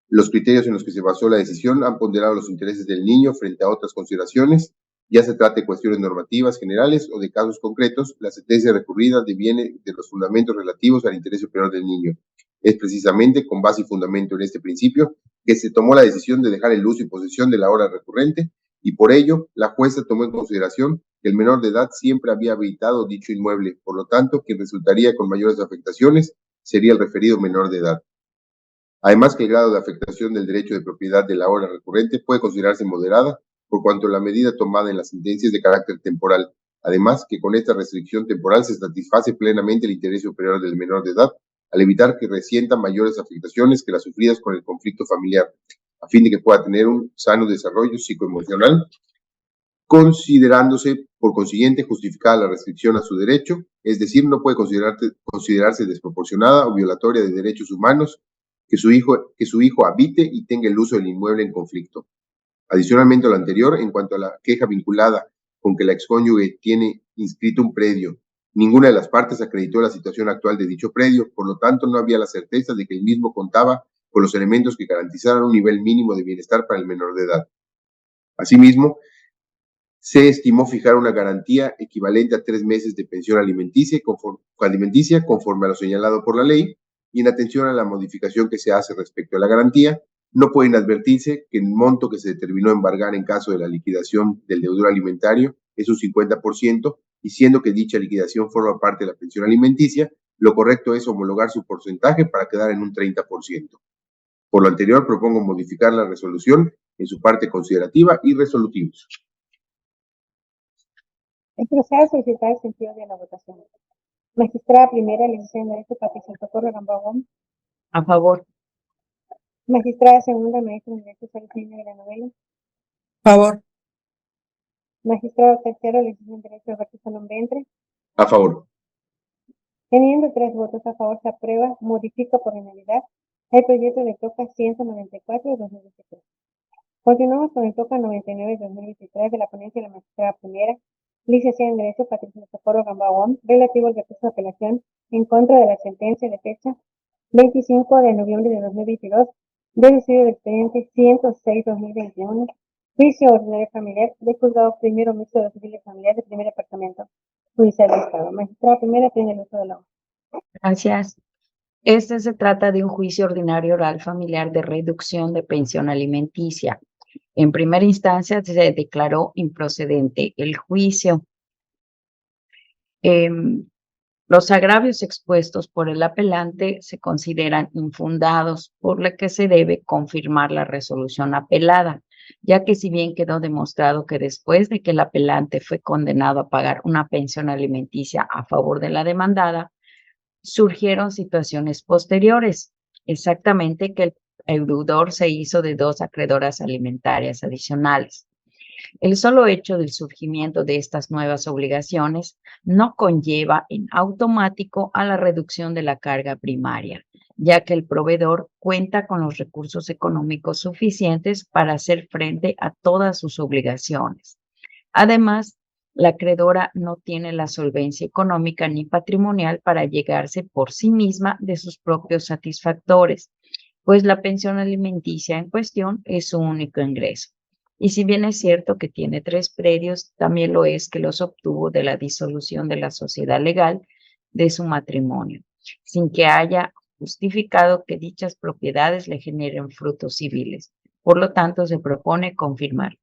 S1: Los criterios en los que se basó la decisión han ponderado los intereses del niño frente a otras consideraciones, ya se trate de cuestiones normativas generales o de casos concretos. La sentencia recurrida deviene de los fundamentos relativos al interés superior del niño. Es precisamente con base y fundamento en este principio que se tomó la decisión de dejar el uso y posesión de la obra recurrente, y por ello la jueza tomó en consideración que el menor de edad siempre había habitado dicho inmueble. Por lo tanto, quien resultaría con mayores afectaciones sería el referido menor de edad. Además, que el grado de afectación del derecho de propiedad de la obra recurrente puede considerarse moderada, por cuanto la medida tomada en la sentencia es de carácter temporal. Además, que con esta restricción temporal se satisface plenamente el interés superior del menor de edad, al evitar que resienta mayores afectaciones que las sufridas con el conflicto familiar, a fin de que pueda tener un sano desarrollo psicoemocional, considerándose por consiguiente justificada la restricción a su derecho, es decir, no puede considerarse desproporcionada o violatoria de derechos humanos que su hijo habite y tenga el uso del inmueble en conflicto. Adicionalmente a lo anterior, en cuanto a la queja vinculada con que la excónyuge tiene inscrito un predio, ninguna de las partes acreditó la situación actual de dicho predio, por lo tanto no había la certeza de que el mismo contaba con los elementos que garantizaran un nivel mínimo de bienestar para el menor de edad. Asimismo, se estimó fijar una garantía equivalente a 3 meses de pensión alimenticia conforme a lo señalado por la ley, y en atención a la modificación que se hace respecto a la garantía, no puede inadvertirse que el monto que se determinó embargar en caso de la liquidación del deudor alimentario es un 50%, y siendo que dicha liquidación forma parte de la pensión alimenticia, lo correcto es homologar su porcentaje para quedar en un 30%. Por lo anterior, propongo modificar la resolución en su parte considerativa y resolutivos.
S2: Procede a solicitar el sentido de la votación. Magistrada primera, licenciada en Derecho, Patricia Socorro Gamboa Guam.
S3: A favor.
S2: Magistrada segunda, maestra en Derecho, Serafina Villanovelo.
S4: Favor.
S2: Magistrado tercero, licenciado en Derecho, Alberto Salón Ventre.
S1: A favor.
S2: Teniendo 3 votos a favor, se aprueba, modifica por unanimidad el proyecto de TOCA 194-2023. Continuamos con el TOCA 99-2023 de la ponencia de la magistrada primera, licenciada en Derecho, Patricia Socorro Gamboa Guam, relativo al recurso de apelación en contra de la sentencia de fecha 25 de noviembre de 2022 del estudio del expediente 106-2021, juicio ordinario familiar del juzgado primero mixto de civil y familiar del primer departamento judicial del Estado. Magistrada primera tiene el uso de la voz.
S3: Gracias. Este se trata de un juicio ordinario oral familiar de reducción de pensión alimenticia. En primera instancia se declaró improcedente el juicio. Los agravios expuestos por el apelante se consideran infundados, por lo que se debe confirmar la resolución apelada, ya que si bien quedó demostrado que después de que el apelante fue condenado a pagar una pensión alimenticia a favor de la demandada, surgieron situaciones posteriores, exactamente que el el deudor se hizo de 2 acreedoras alimentarias adicionales. El solo hecho del surgimiento de estas nuevas obligaciones no conlleva en automático a la reducción de la carga primaria, ya que el proveedor cuenta con los recursos económicos suficientes para hacer frente a todas sus obligaciones. Además, la acreedora no tiene la solvencia económica ni patrimonial para llegarse por sí misma de sus propios satisfactores, pues la pensión alimenticia en cuestión es su único ingreso. Y si bien es cierto que tiene 3 predios, también lo es que los obtuvo de la disolución de la sociedad legal de su matrimonio, sin que haya justificado que dichas propiedades le generen frutos civiles. Por lo tanto, se propone confirmar.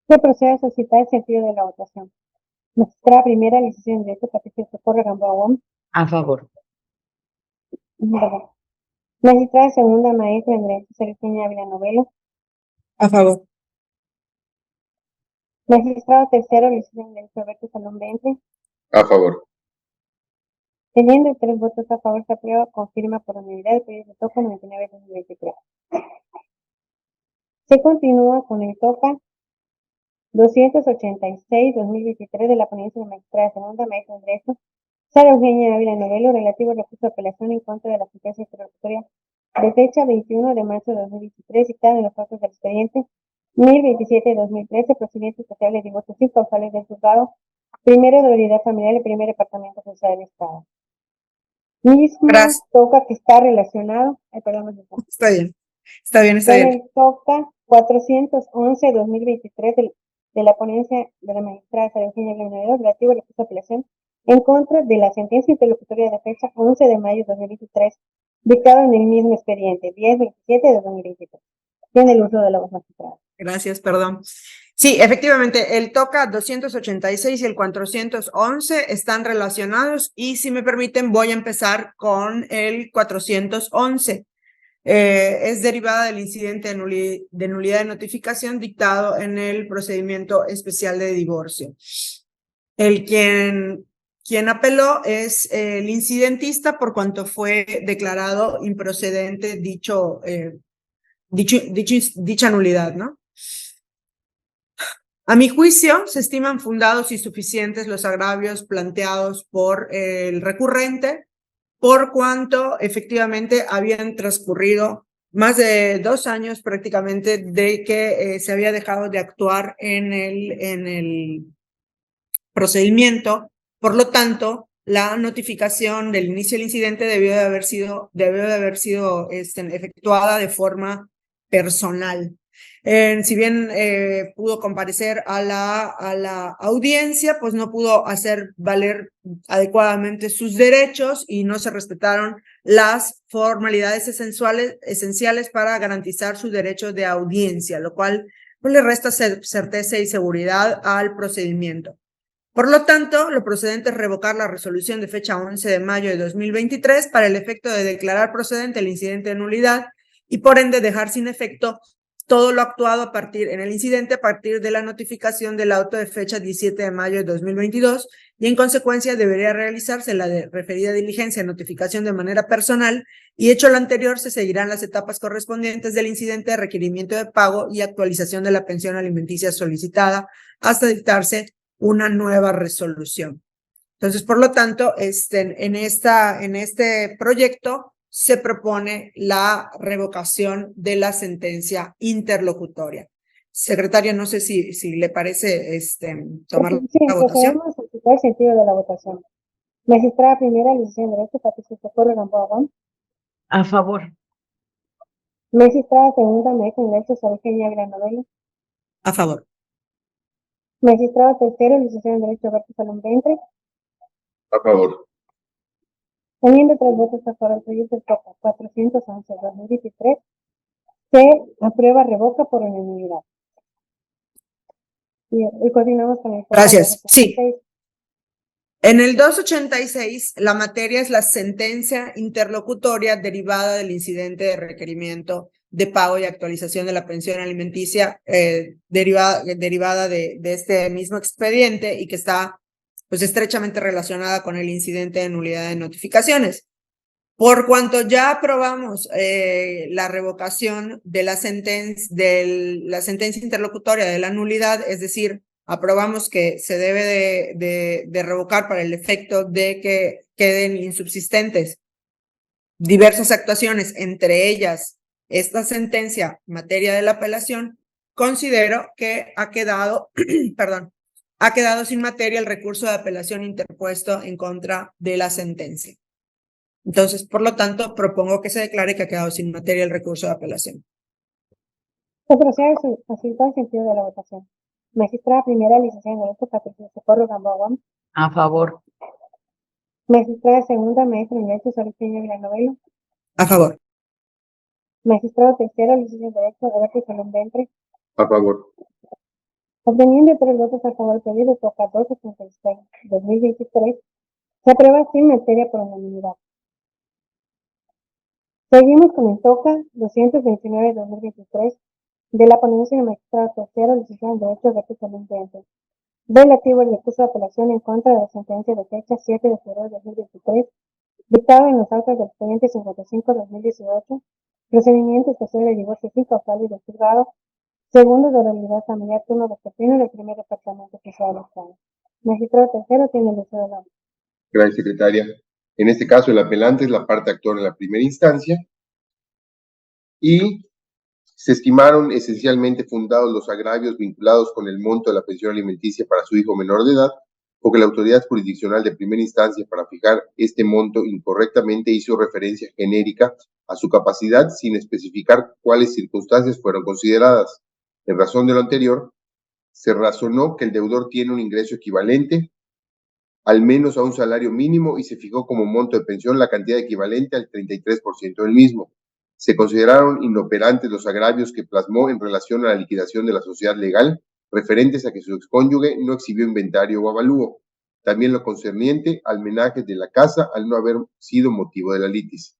S2: Se procede a suscitar el sentido de la votación. Magistrada primera, licenciada en Derecho, Patricia Socorro Gamboa Wong.
S3: A favor.
S2: Magistrada segunda, maestra en Derecho, Sergio Ávila Novelo.
S4: A favor.
S2: Magistrado tercero, licenciado en Derecho, Alberto Salón Bentle.
S1: A favor.
S2: Teniendo 3 votos a favor, se aprueba, confirma por unanimidad el proyecto TOCA 99-2023. Se continúa con el TOCA 286-2023 de la ponencia de magistrada segunda, maestra en Derecho, Sara Eugenia Ávila Novelo, relativo al recurso de apelación en contra de la sentencia interlocutoria de fecha 21 de marzo de 2023, dictada en los actos del expediente 1027-2013, procedimientos especiales de votos y causales del juzgado primero de unidad familiar y primer departamento social del Estado. Mismo
S4: Gracias.
S2: TOCA que está relacionado,
S4: Está bien. Está bien, está
S2: con
S4: bien.
S2: el TOCA 411-2023 de la ponencia de la magistrada Sara Eugenia Ávila Novelo, relativo al recurso de apelación en contra de la sentencia interlocutoria de fecha 11 de mayo de 2023, dictado en el mismo expediente 1027 de 2023. Tiene el uso de la voz magistrada.
S4: Gracias, perdón. Sí, efectivamente, el TOCA 286 y el 411 están relacionados y si me permiten voy a empezar con el 411. Es derivada del incidente de nulidad de notificación dictado en el procedimiento especial de divorcio. Quien apeló es el incidentista por cuanto fue declarado improcedente dicha nulidad, ¿no? A mi juicio, se estiman fundados y suficientes los agravios planteados por el recurrente, por cuanto efectivamente habían transcurrido más de 2 años prácticamente de que se había dejado de actuar en el procedimiento. Por lo tanto, la notificación del inicio del incidente debió de haber sido efectuada de forma personal. Si bien pudo comparecer a la audiencia, pues no pudo hacer valer adecuadamente sus derechos y no se respetaron las formalidades esenciales para garantizar su derecho de audiencia, lo cual pues, le resta certeza y seguridad al procedimiento. Por lo tanto, lo procedente es revocar la resolución de fecha 11 de mayo de 2023 para el efecto de declarar procedente el incidente de nulidad y por ende dejar sin efecto todo lo actuado en el incidente a partir de la notificación del auto de fecha 17 de mayo de 2022 y en consecuencia debería realizarse la referida diligencia de notificación de manera personal y hecho lo anterior se seguirán las etapas correspondientes del incidente de requerimiento de pago y actualización de la pensión alimenticia solicitada hasta dictarse una nueva resolución. Entonces, por lo tanto, en este proyecto se propone la revocación de la sentencia interlocutoria. Secretaria, no sé si le parece tomar la votación.
S2: Procedemos a solicitar el sentido de la votación. Magistrada primera, licenciada en Derecho, Patricia Socorro Gamboa Wong.
S3: A favor.
S2: Magistrada segunda, maestra en Derecho, Sara Eugenia Ávila Novelo.
S4: A favor.
S2: Magistrado tercero, licenciado en Derecho, Alberto Salón Bentle.
S1: A favor.
S2: Teniendo 3 votos a favor del proyecto del TOCA 411-2023, se aprueba, revoca por unanimidad. Y continuamos con el TOCA.
S4: Gracias. Sí. En el 286, la materia es la sentencia interlocutoria derivada del incidente de requerimiento de pago y actualización de la pensión alimenticia derivada de este mismo expediente y que está pues estrechamente relacionada con el incidente de nulidad de notificaciones. Por cuanto ya aprobamos la revocación de la sentencia interlocutoria de la nulidad, es decir, aprobamos que se debe de revocar para el efecto de que queden insubsistentes diversas actuaciones, entre ellas esta sentencia en materia de la apelación, considero que ha quedado, ha quedado sin materia el recurso de apelación interpuesto en contra de la sentencia. Entonces, por lo tanto, propongo que se declare que ha quedado sin materia el recurso de apelación.
S2: Se procede a facilitar el sentido de la votación. Magistrada primera, licenciada en Derecho, Patricia Socorro Gamboa.
S3: A favor.
S2: Magistrada segunda, maestra en Derecho, Solicenia Villanovelo.
S4: A favor.
S2: Magistrado tercero, licenciado en Derecho, Roberto Salón Ventre.
S1: A favor.
S2: Obteniendo 3 votos a favor, pedido toca 276-2023, se aprueba sin materia por unanimidad. Seguimos con el TOCA 229-2023 de la ponencia de magistrado tercero, licenciado en Derecho, Roberto Salón Ventre, relativo al recurso de apelación en contra de la sentencia de fecha 7 de febrero de 2023, dictado en los autos del expediente 55-2018, procedimiento especial de divorcio sin causal y del juzgado segundo de realidad familiar, turno vespertino del primer departamento oficial del Estado. Magistrado tercero tiene el uso de la voz.
S1: Gracias, secretaria. En este caso, el apelante es la parte actora en la primera instancia y se estimaron esencialmente fundados los agravios vinculados con el monto de la pensión alimenticia para su hijo menor de edad, porque la autoridad jurisdiccional de primera instancia para fijar este monto incorrectamente hizo referencia genérica a su capacidad sin especificar cuáles circunstancias fueron consideradas. En razón de lo anterior, se razonó que el deudor tiene un ingreso equivalente al menos a un salario mínimo y se fijó como monto de pensión la cantidad equivalente al 33% del mismo. Se consideraron inoperantes los agravios que plasmó en relación a la liquidación de la sociedad legal, referentes a que su excónyuge no exhibió inventario o avalúo. También lo concerniente al menaje de la casa al no haber sido motivo de la litis.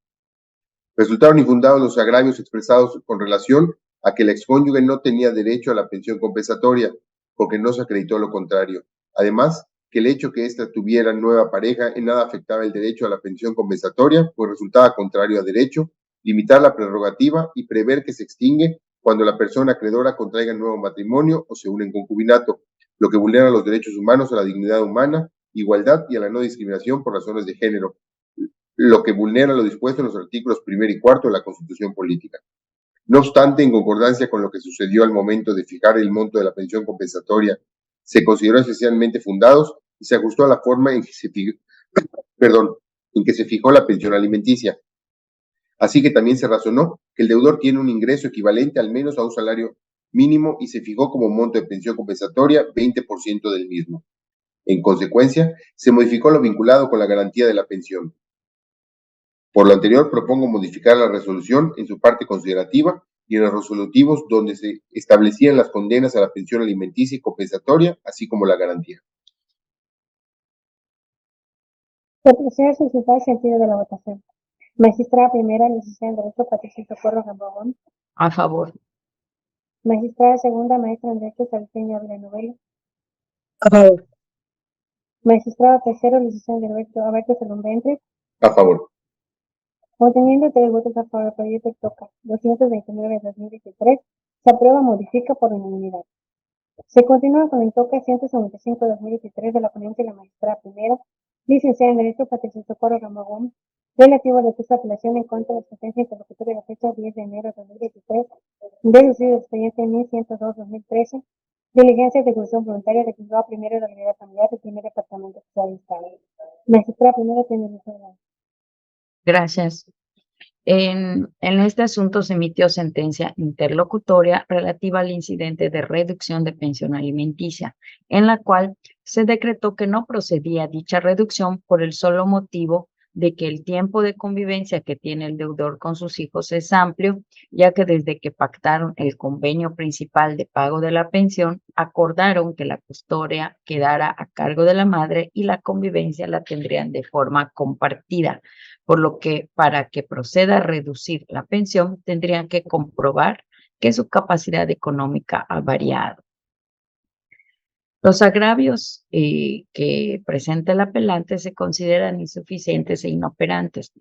S1: Resultaron infundados los agravios expresados con relación a que el excónyuge no tenía derecho a la pensión compensatoria, porque no se acreditó lo contrario. Además, que el hecho que ésta tuviera nueva pareja en nada afectaba el derecho a la pensión compensatoria, pues resultaba contrario a derecho, limitar la prerrogativa y prever que se extingue cuando la persona acreedora contraiga nuevo matrimonio o se une en concubinato, lo que vulnera los derechos humanos a la dignidad humana, igualdad y a la no discriminación por razones de género, lo que vulnera lo dispuesto en los artículos 1 y 4 de la Constitución Política. No obstante, en concordancia con lo que sucedió al momento de fijar el monto de la pensión compensatoria, se consideró esencialmente fundados y se ajustó a la forma en que se fijó la pensión alimenticia. Así que también se razonó que el deudor tiene un ingreso equivalente al menos a un salario mínimo y se fijó como monto de pensión compensatoria 20% del mismo. En consecuencia, se modificó lo vinculado con la garantía de la pensión. Por lo anterior, propongo modificar la resolución en su parte considerativa y en los resolutivos donde se establecían las condenas a la pensión alimenticia y compensatoria, así como la garantía.
S2: Se procede a suscitar el sentido de la votación. Magistrada primera, licenciada en Derecho, Patricia Socorro Gamboa.
S3: A favor.
S2: Magistrada segunda, maestra en Derecho, Solicenia Villanovelo.
S4: A favor.
S2: Magistrado tercero, licenciado en Derecho, Roberto Salón Ventre.
S1: A favor.
S2: Obteniendo 3 votos a favor, el proyecto TOCA 229-2023 se aprueba, modifica por unanimidad. Se continúa con el TOCA 175-2023 de la ponencia de la magistrada primera, licenciada en Derecho, Patricia Socorro Gamboa, relativo al recurso de apelación en contra de la sentencia interlocutoria de la fecha 10 de enero de 2023, deducido del expediente 1102-2013, diligencias de ejecución voluntaria de juzgado primero de la unidad familiar del primer departamento oficial del Estado. Magistrada primera tiene el uso de la.
S3: Gracias. En este asunto se emitió sentencia interlocutoria relativa al incidente de reducción de pensión alimenticia, en la cual se decretó que no procedía dicha reducción por el solo motivo de que el tiempo de convivencia que tiene el deudor con sus hijos es amplio, ya que desde que pactaron el convenio principal de pago de la pensión, acordaron que la custodia quedara a cargo de la madre y la convivencia la tendrían de forma compartida, por lo que para que proceda a reducir la pensión tendrían que comprobar que su capacidad económica ha variado. Los agravios que presenta el apelante se consideran insuficientes e inoperantes,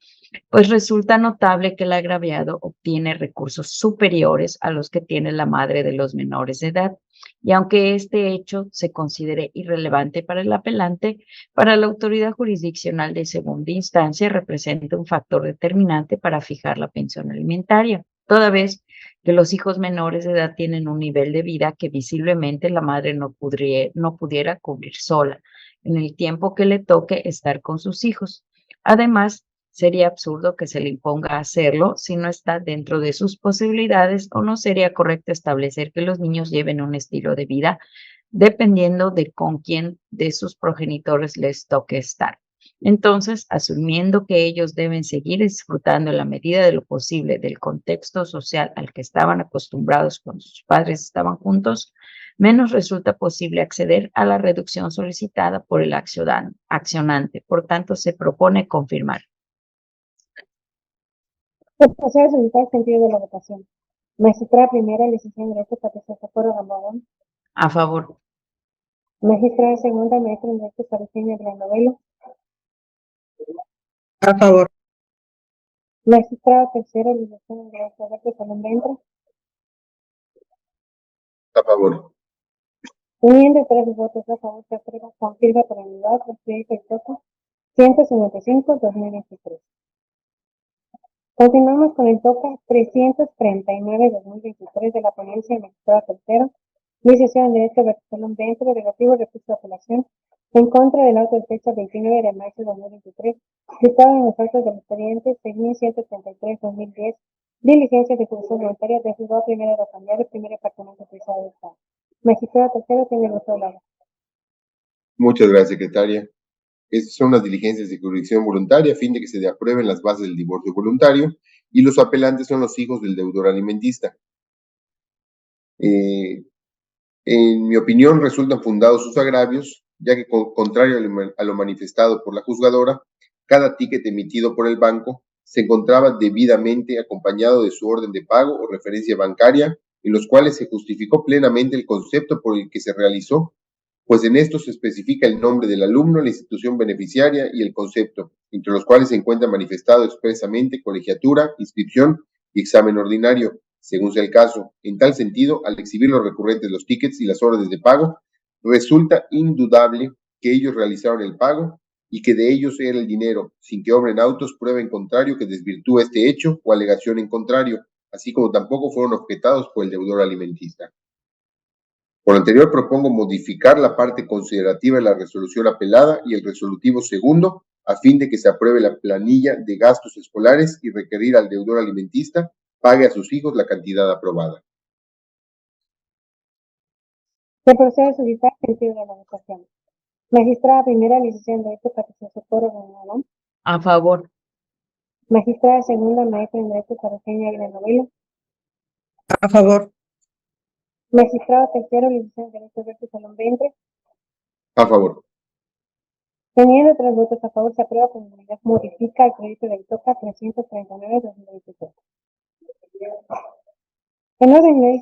S3: pues resulta notable que el agraviado obtiene recursos superiores a los que tiene la madre de los menores de edad, y aunque este hecho se considere irrelevante para el apelante, para la autoridad jurisdiccional de segunda instancia representa un factor determinante para fijar la pensión alimentaria, toda vez que los hijos menores de edad tienen un nivel de vida que visiblemente la madre no pudiera cubrir sola en el tiempo que le toque estar con sus hijos. Además, sería absurdo que se le imponga hacerlo si no está dentro de sus posibilidades, o no sería correcto establecer que los niños lleven un estilo de vida dependiendo de con quién de sus progenitores les toque estar. Entonces, asumiendo que ellos deben seguir disfrutando en la medida de lo posible del contexto social al que estaban acostumbrados cuando sus padres estaban juntos, menos resulta posible acceder a la reducción solicitada por el accionante. Por tanto, se propone confirmar.
S2: Se procede a solicitar el sentido de la votación. Magistrada primera, licenciada en Derecho, Patricia Socorro Gamboa.
S3: A favor.
S2: Magistrada segunda, maestra en Derecho, Patricia Granovelo.
S4: A favor.
S2: Magistrada tercera, licenciada en Derecho, Alberto Salón Ventre.
S1: A favor.
S2: Teniendo 3 votos a favor, se aprueba con firme por unidad el proyecto de TOCA 155-2023. Continuamos con el TOCA 339-2023 de la ponencia de magistrada tercera, licenciada en Derecho, Alberto Salón Ventre, relativo al recurso de apelación en contra del auto de fecha 29 de marzo de 2023, dictado en los actos del expediente 6133-2010, diligencia de ejecución voluntaria de juzgado primero de cambiar el primer departamento oficial del Estado. Magistrada tercera tiene el uso de la voz.
S1: Muchas gracias, secretaria. Estas son las diligencias de jurisdicción voluntaria a fin de que se aprueben las bases del divorcio voluntario, y los apelantes son los hijos del deudor alimentista. En mi opinión, resultan fundados sus agravios, ya que, contrario a lo manifestado por la juzgadora, cada ticket emitido por el banco se encontraba debidamente acompañado de su orden de pago o referencia bancaria, en los cuales se justificó plenamente el concepto por el que se realizó, pues en esto se especifica el nombre del alumno, la institución beneficiaria y el concepto, entre los cuales se encuentra manifestado expresamente colegiatura, inscripción y examen ordinario, según sea el caso. En tal sentido, al exhibir los recurrentes, los tickets y las órdenes de pago, resulta indudable que ellos realizaron el pago y que de ellos era el dinero, sin que obren autos prueba en contrario que desvirtúa este hecho o alegación en contrario, así como tampoco fueron objetados por el deudor alimentista. Por lo anterior, propongo modificar la parte considerativa de la resolución apelada y el resolutivo segundo, a fin de que se apruebe la planilla de gastos escolares y requerir al deudor alimentista pague a sus hijos la cantidad aprobada.
S2: Se procede a solicitar el sentido de la votación. Magistrada primera, licenciada en Derecho, Patricia Socorro Gamboa.
S3: A favor.
S2: Magistrada segunda, maestra en Derecho, Patricia Granovelo.
S4: A favor.
S2: Magistrado tercero, licenciado en Derecho, Alberto Salón Ventre.
S1: A favor.
S2: Teniendo 3 votos a favor, se aprueba por unanimidad. Modifica el proyecto del TOCA 339-2023. En orden de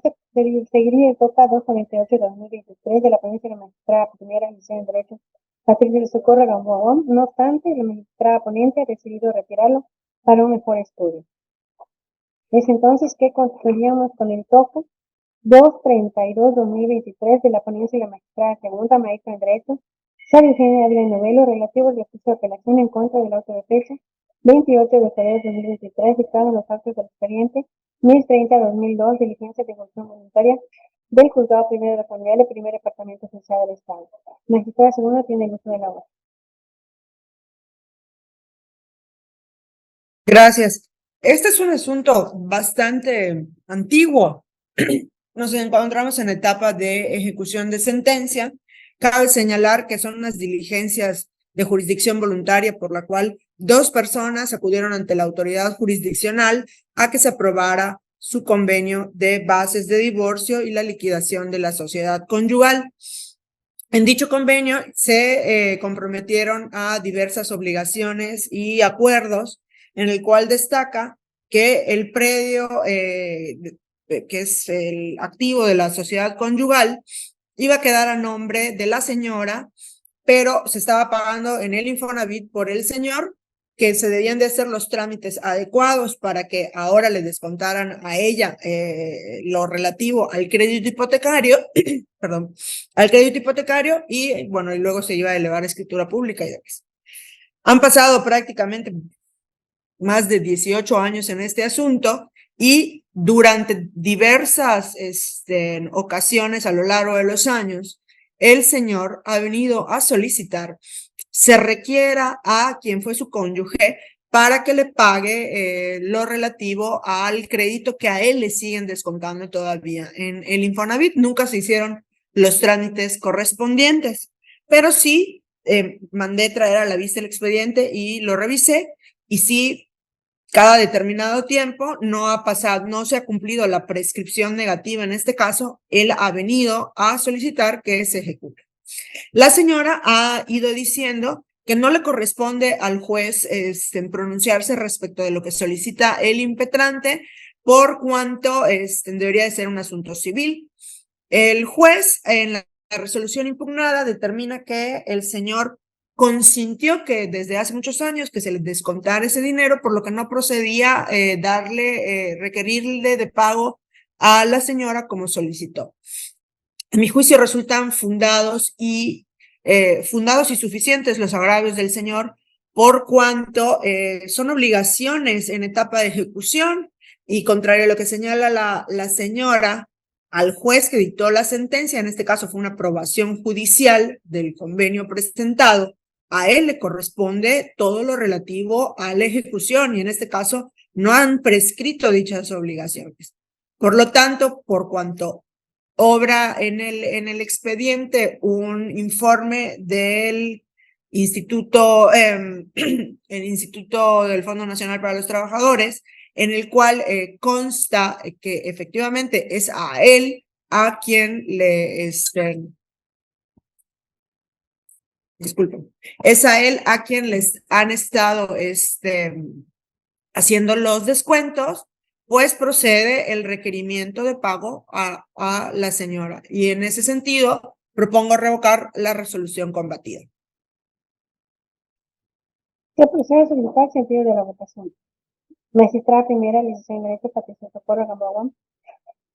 S2: seguiría el TOCA 298-2023 de la provincia de la magistrada primera, licenciada en Derecho, Patricia Socorro Gamboa. No obstante, la magistrada ponente ha decidido retirarlo para un mejor estudio. Es entonces que concluiríamos con el TOCA 232-2023 de la ponencia de la magistrada segunda, maestra en Derecho, Sara Eugenia Granovelo, relativo al recurso de apelación en contra del auto de fecha 28 de febrero de 2023, dictado en los actos del expediente 1030-2002, diligencia de ejecución voluntaria del juzgado primero de familiar del primer departamento oficial del Estado. Magistrada segunda tiene el uso de la voz.
S4: Gracias. Este es un asunto bastante antiguo. Nos encontramos en etapa de ejecución de sentencia. Cabe señalar que son unas diligencias de jurisdicción voluntaria por la cual 2 personas acudieron ante la autoridad jurisdiccional a que se aprobara su convenio de bases de divorcio y la liquidación de la sociedad conyugal. En dicho convenio se comprometieron a diversas obligaciones y acuerdos, en el cual destaca que el predio que es el activo de la sociedad conyugal, iba a quedar a nombre de la señora, pero se estaba pagando en el Infonavit por el señor, que se debían de hacer los trámites adecuados para que ahora le descontaran a ella lo relativo al crédito hipotecario, perdón, al crédito hipotecario y bueno, y luego se iba a elevar a escritura pública y demás. Han pasado prácticamente más de 18 años en este asunto y durante diversas ocasiones a lo largo de los años, el señor ha venido a solicitar se requiera a quien fue su cónyuge para que le pague lo relativo al crédito que a él le siguen descontando todavía. En el Infonavit nunca se hicieron los trámites correspondientes, pero sí mandé traer a la vista el expediente y lo revisé y sí, cada determinado tiempo no ha pasado, no se ha cumplido la prescripción negativa en este caso, él ha venido a solicitar que se ejecute. La señora ha ido diciendo que no le corresponde al juez pronunciarse respecto de lo que solicita el impetrante, por cuanto debería de ser un asunto civil. El juez, en la resolución impugnada, determina que el señor consintió que desde hace muchos años que se le descontara ese dinero, por lo que no procedía requerirle de pago a la señora como solicitó. En mi juicio resultan fundados y suficientes los agravios del señor por cuanto son obligaciones en etapa de ejecución y contrario a lo que señala la señora, al juez que dictó la sentencia, en este caso fue una aprobación judicial del convenio presentado, a él le corresponde todo lo relativo a la ejecución y en este caso no han prescrito dichas obligaciones. Por lo tanto, por cuanto obra en el expediente un informe del Instituto, el Instituto del Fondo Nacional para los Trabajadores, en el cual consta que efectivamente es a él a quien le, disculpen, es a él a quien les han estado haciendo los descuentos, pues procede el requerimiento de pago a la señora. Y en ese sentido, propongo revocar la resolución combatida.
S2: Se procede a solicitar sentido de la votación. Magistrada primera, licenciada en Derecho, Patricia Socorro Gamboa.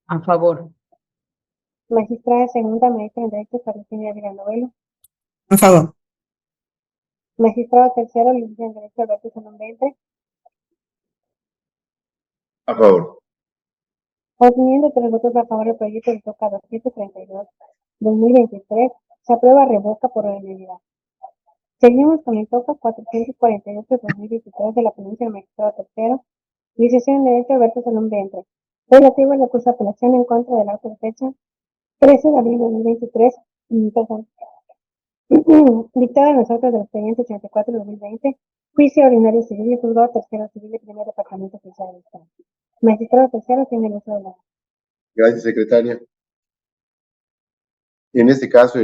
S3: A favor.
S2: Magistrada segunda, maestra en Derecho, Patricia Villanovelo.
S4: A favor.
S2: Magistrado tercero, licenciada en Derecho, Alberto Salón Ventre.
S1: A favor.
S2: Opinión de los votos a favor del proyecto de toca 232-2023. Se aprueba revoca por unanimidad. Seguimos con el toca 448-2023 de la ponencia del magistrado tercero, licenciado en Derecho Alberto Salón Ventre, relativo a la curso de apelación en contra del auto de fecha 13 de abril de 2023, dictada en los autos del expediente 84 de 2020, juicio ordinario civil y juzgado tercero civil de primer departamento oficial del Estado. Magistrado tercero tiene el uso de la.
S1: Gracias, secretaria. En este caso,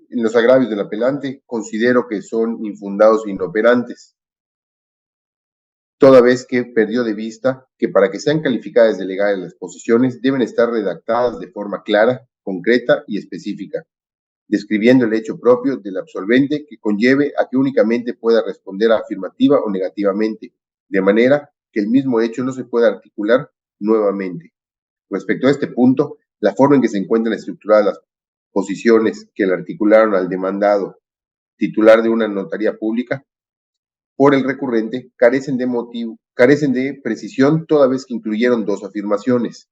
S1: los agravios del apelante considero que son infundados e inoperantes, toda vez que perdió de vista que para que sean calificadas de legales las posiciones deben estar redactadas de forma clara, concreta y específica, describiendo el hecho propio del absolvente que conlleve a que únicamente pueda responder afirmativa o negativamente, de manera que el mismo hecho no se pueda articular nuevamente. Respecto a este punto, la forma en que se encuentran estructuradas las posiciones que le articularon al demandado titular de una notaría pública por el recurrente carecen de precisión toda vez que incluyeron dos afirmaciones,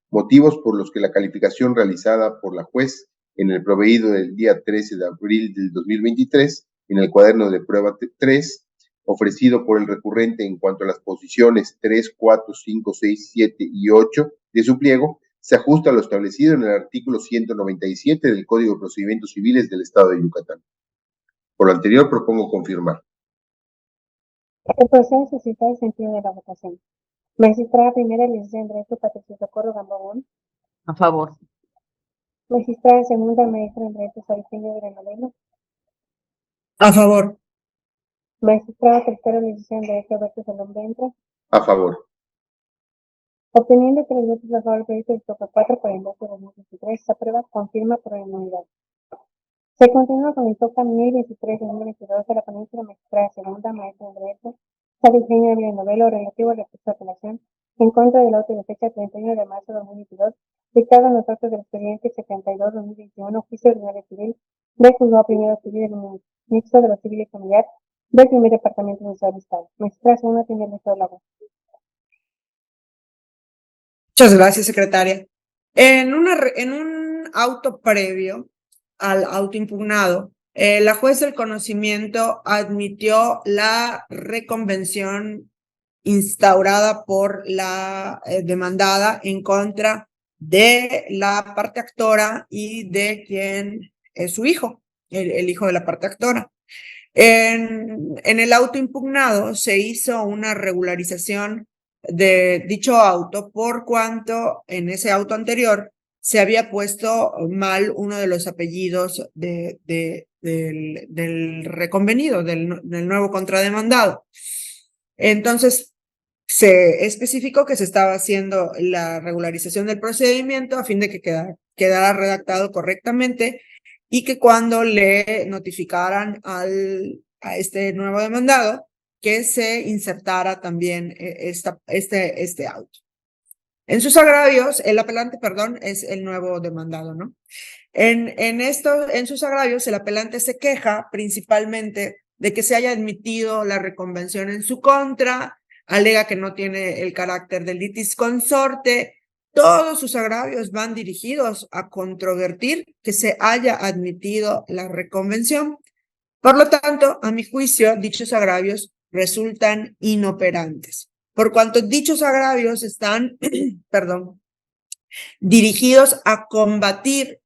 S1: motivos por los que la calificación realizada por la juez en el proveído del día 13 de abril del 2023 en el cuaderno de prueba 3, ofrecido por el recurrente en cuanto a las posiciones 3, 4, 5, 6, 7 y 8 de su pliego, se ajusta a lo establecido en el artículo 197 del Código de Procedimientos Civiles del Estado de Yucatán. Por lo anterior, propongo confirmar.
S2: El proceso suscita el sentido de la votación. Magistrada primera, licenciada en Derecho, Patricia Socorro Gamboa.
S3: A favor.
S2: Magistrada segunda, maestra en Derecho, Patricia Villanovelo.
S4: A favor.
S2: Magistrado tercero, licenciado en Derecho, Alberto Salón Ventre.
S1: A favor.
S2: Obteniendo 3 votos a favor del proyecto, el toca 4 por el voto de 2023, se aprueba, confirma por unanimidad. Se continúa con el toca 1023 de 2022 de la ponencia de la magistrada segunda, maestra de Derecho, Sara Eugenia Villanovelo, relativo al recurso de apelación en contra del auto de fecha 31 de marzo de 2022, dictado en los actos del expediente 72-2021, juicio ordinario civil del juzgado primero civil del mixto de lo civil y familiar del primer departamento del Estado. Magistrada segunda tiene el uso de la voz.
S4: Muchas gracias, secretaria. En un auto previo al auto impugnado, la juez del conocimiento admitió la reconvención instaurada por la demandada en contra de la parte actora y de quien es su hijo, el hijo de la parte actora. En el auto impugnado se hizo una regularización de dicho auto por cuanto en ese auto anterior se había puesto mal uno de los apellidos del reconvenido, del nuevo contrademandado. Entonces, se especificó que se estaba haciendo la regularización del procedimiento a fin de que quedara redactado correctamente y que cuando le notificaran a este nuevo demandado, que se insertara también este auto. En sus agravios, el apelante, perdón, es el nuevo demandado, ¿no? En sus agravios, el apelante se queja principalmente de que se haya admitido la reconvención en su contra, alega que no tiene el carácter del litis consorte. Todos sus agravios van dirigidos a controvertir que se haya admitido la reconvención. Por lo tanto, a mi juicio, dichos agravios resultan inoperantes, por cuanto dichos agravios están, perdón, dirigidos a combatir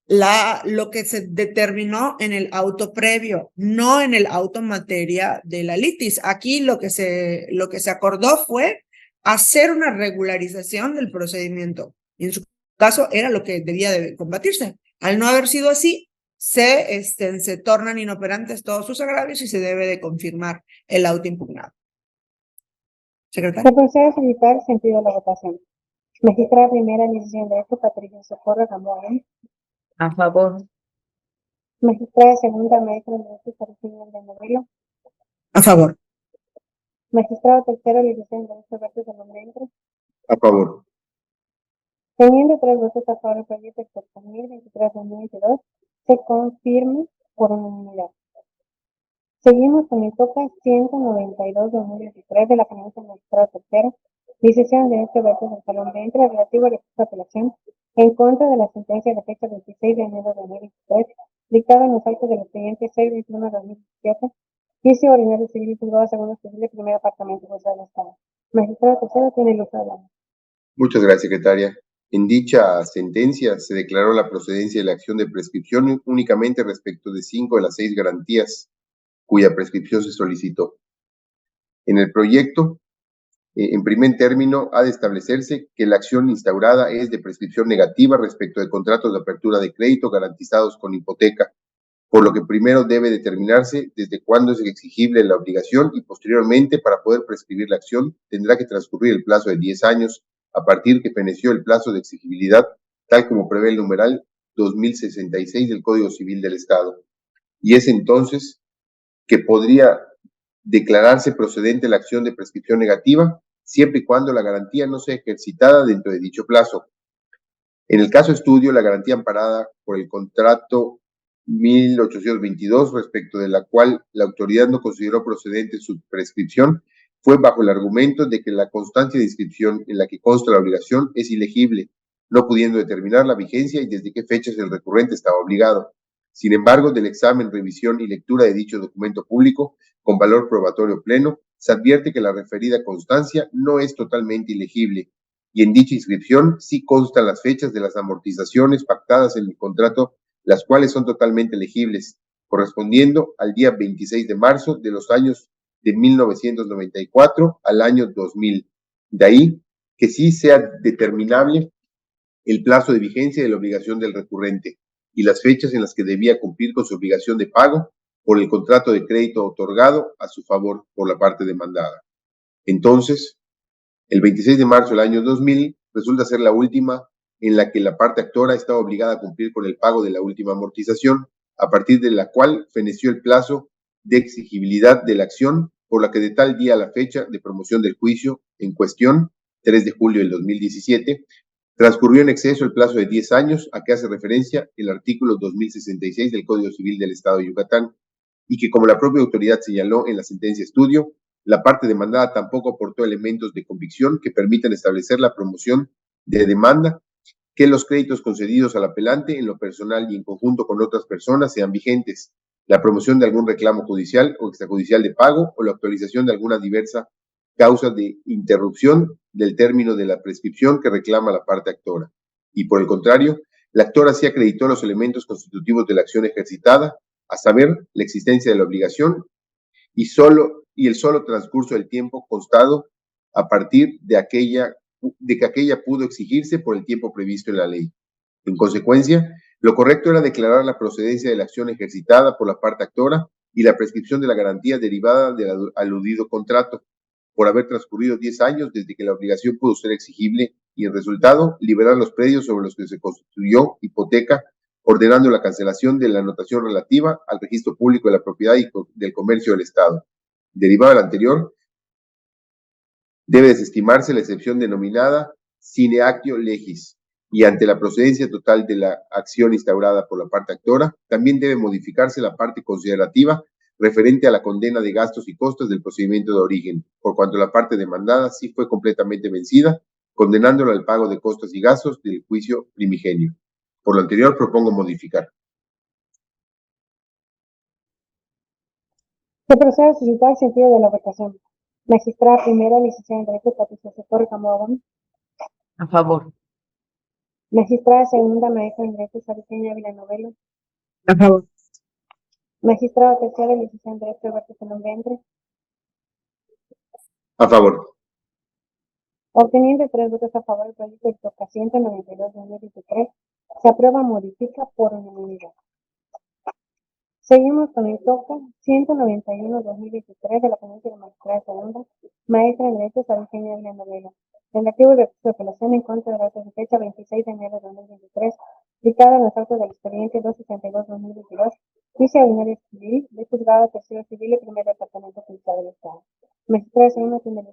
S4: lo que se determinó en el auto previo, no en el auto materia de la litis. Aquí lo que se acordó fue hacer una regularización del procedimiento. Y en su caso era lo que debía de combatirse. Al no haber sido así, se tornan inoperantes todos sus agravios y se debe de confirmar el auto impugnado. Secretario.
S2: Se procede a solicitar sentido de la votación. Magistrada primera, licenciada en Derecho, Patricia Socorro Gamboa.
S3: A favor.
S2: Magistrada segunda, maestra de Derecho, Sara Eugenia Villanovelo.
S4: A favor.
S2: Magistrado tercero, licenciado en Derecho, Berto de Nombre.
S1: A favor.
S2: Teniendo 3 votos a favor del proyecto del 2023-2022, se confirma por unanimidad. Seguimos con el toca 192-2023 de la ponencia del magistrado tercero, licenciado en Derecho Berto del Salón de Entra, relativo al recurso de apelación en contra de la sentencia de fecha 26 de enero de 2023, dictada en los actos del expediente 621-2017, juicio ordinario civil y juzgado segundo civil del primer departamento juzgado del Estado. Magistrado tercero tiene el uso de la voz.
S1: Muchas gracias, secretaria. En dicha sentencia se declaró la procedencia de la acción de prescripción únicamente respecto de 5 de las 6 garantías cuya prescripción se solicitó. En el proyecto, en primer término, ha de establecerse que la acción instaurada es de prescripción negativa respecto de contratos de apertura de crédito garantizados con hipoteca, por lo que primero debe determinarse desde cuándo es exigible la obligación y posteriormente, para poder prescribir la acción, tendrá que transcurrir el plazo de 10 años a partir que feneció el plazo de exigibilidad, tal como prevé el numeral 2066 del Código Civil del Estado. Y es entonces que podría declararse procedente la acción de prescripción negativa, siempre y cuando la garantía no sea ejercitada dentro de dicho plazo. En el caso estudio, la garantía amparada por el contrato 1822, respecto de la cual la autoridad no consideró procedente su prescripción, fue bajo el argumento de que la constancia de inscripción en la que consta la obligación es ilegible, no pudiendo determinar la vigencia y desde qué fechas el recurrente estaba obligado. Sin embargo, del examen, revisión y lectura de dicho documento público, con valor probatorio pleno, se advierte que la referida constancia no es totalmente ilegible, y en dicha inscripción sí constan las fechas de las amortizaciones pactadas en el contrato, las cuales son totalmente legibles, correspondiendo al día 26 de marzo de los años de 1994 al año 2000. De ahí que sí sea determinable el plazo de vigencia de la obligación del recurrente y las fechas en las que debía cumplir con su obligación de pago por el contrato de crédito otorgado a su favor por la parte demandada. Entonces, El 26 de marzo del año 2000 resulta ser la última en la que la parte actora estaba obligada a cumplir con el pago de la última amortización, a partir de la cual feneció el plazo de exigibilidad de la acción, por la que de tal día a la fecha de promoción del juicio en cuestión, 3 de julio del 2017, transcurrió en exceso el plazo de 10 años a que hace referencia el artículo 2066 del Código Civil del Estado de Yucatán, y que, como la propia autoridad señaló en la sentencia estudio, la parte demandada tampoco aportó elementos de convicción que permitan establecer la promoción de demanda, que los créditos concedidos al apelante en lo personal y en conjunto con otras personas sean vigentes, la promoción de algún reclamo judicial o extrajudicial de pago o la actualización de alguna diversa causa de interrupción del término de la prescripción que reclama la parte actora. Y por el contrario, la actora sí acreditó los elementos constitutivos de la acción ejercitada, a saber, la existencia de la obligación y el solo transcurso del tiempo constado a partir de que aquella pudo exigirse por el tiempo previsto en la ley. En consecuencia, lo correcto era declarar la procedencia de la acción ejercitada por la parte actora y la prescripción de la garantía derivada del aludido contrato, por haber transcurrido 10 años desde que la obligación pudo ser exigible y, en resultado, liberar los predios sobre los que se constituyó hipoteca, ordenando la cancelación de la anotación relativa al registro público de la propiedad y del comercio del Estado. Derivado del anterior, debe desestimarse la excepción denominada sine actio legis, y ante la procedencia total de la acción instaurada por la parte actora, también debe modificarse la parte considerativa referente a la condena de gastos y costos del procedimiento de origen, por cuanto la parte demandada sí fue completamente vencida, condenándola al pago de costos y gastos del juicio primigenio. Por lo anterior, propongo modificar.
S2: Se procede a suscitar el sentido de la votación. Magistrada primera, licenciada en Derecho, Patricia Socorro Camagón.
S3: A favor.
S2: Magistrada segunda, maestra en Derecho, Sariteña Villanovelo.
S3: A favor.
S2: Magistrada tercera, licenciada en Derecho, Alberto Salombre.
S1: A favor.
S2: Obteniendo 3 votos a favor, el proyecto de toca 192-2023 se aprueba, modifica por unanimidad. Seguimos con el toca 191-2023 de la Ponencia de Magistrada Segunda, maestra en Derecho, Sariteña Villanovelo, relativo al recurso de apelación en contra de la orden de fecha 26 de enero de 2023, dictada en los actos del expediente 262-2022, juicio ordinario civil del juzgado tercero civil y primer departamento judicial del Estado. Magistrada Segunda tiene.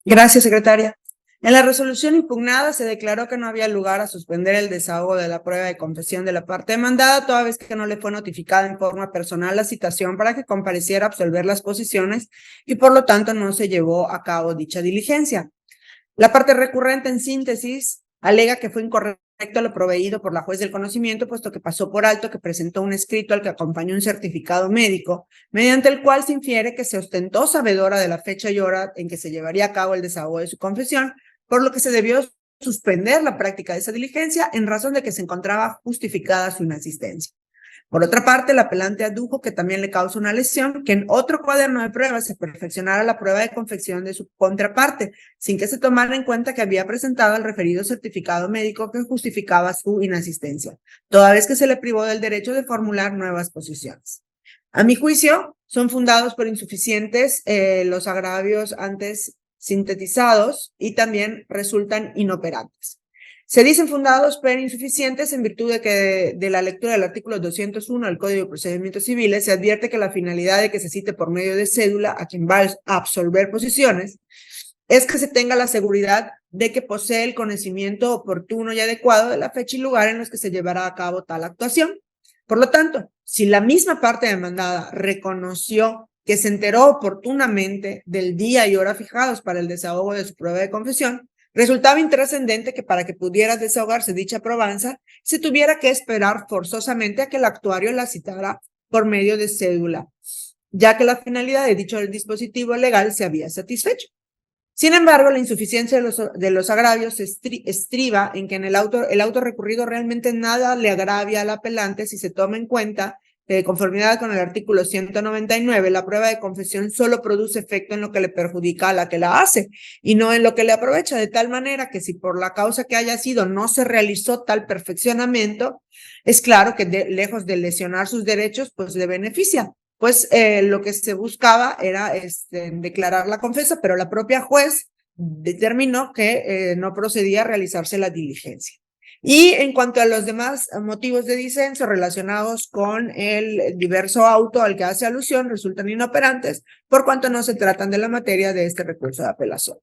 S4: Gracias, secretaria. En la resolución impugnada se declaró que no había lugar a suspender el desahogo de la prueba de confesión de la parte demandada, toda vez que no le fue notificada en forma personal la citación para que compareciera a absolver las posiciones y por lo tanto no se llevó a cabo dicha diligencia. La parte recurrente, en síntesis, alega que fue incorrecto lo proveído por la juez del conocimiento, puesto que pasó por alto que presentó un escrito al que acompañó un certificado médico, mediante el cual se infiere que se ostentó sabedora de la fecha y hora en que se llevaría a cabo el desahogo de su confesión, por lo que se debió suspender la práctica de esa diligencia en razón de que se encontraba justificada su inasistencia. Por otra parte, el apelante adujo que también le causa una lesión que en otro cuaderno de pruebas se perfeccionara la prueba de confección de su contraparte, sin que se tomara en cuenta que había presentado el referido certificado médico que justificaba su inasistencia, toda vez que se le privó del derecho de formular nuevas posiciones. A mi juicio, son fundados por insuficientes los agravios antes sintetizados y también resultan inoperantes. Se dicen fundados pero insuficientes en virtud de que de la lectura del artículo 201 del Código de Procedimientos Civiles se advierte que la finalidad de que se cite por medio de cédula a quien va a absolver posiciones es que se tenga la seguridad de que posee el conocimiento oportuno y adecuado de la fecha y lugar en los que se llevará a cabo tal actuación. Por lo tanto, si la misma parte demandada reconoció que se enteró oportunamente del día y hora fijados para el desahogo de su prueba de confesión, resultaba intrascendente que para que pudiera desahogarse dicha probanza, se tuviera que esperar forzosamente a que el actuario la citara por medio de cédula, ya que la finalidad de dicho dispositivo legal se había satisfecho. Sin embargo, la insuficiencia de los agravios estriba en que en el auto recurrido realmente nada le agravia al apelante si se toma en cuenta de conformidad con el artículo 199, la prueba de confesión solo produce efecto en lo que le perjudica a la que la hace y no en lo que le aprovecha, de tal manera que si por la causa que haya sido no se realizó tal perfeccionamiento, es claro que lejos de lesionar sus derechos, pues le beneficia. Pues lo que se buscaba era declarar la confesa, pero la propia juez determinó que no procedía a realizarse la diligencia. Y en cuanto a los demás motivos de disenso relacionados con el diverso auto al que hace alusión, resultan inoperantes por cuanto no se tratan de la materia de este recurso de apelación.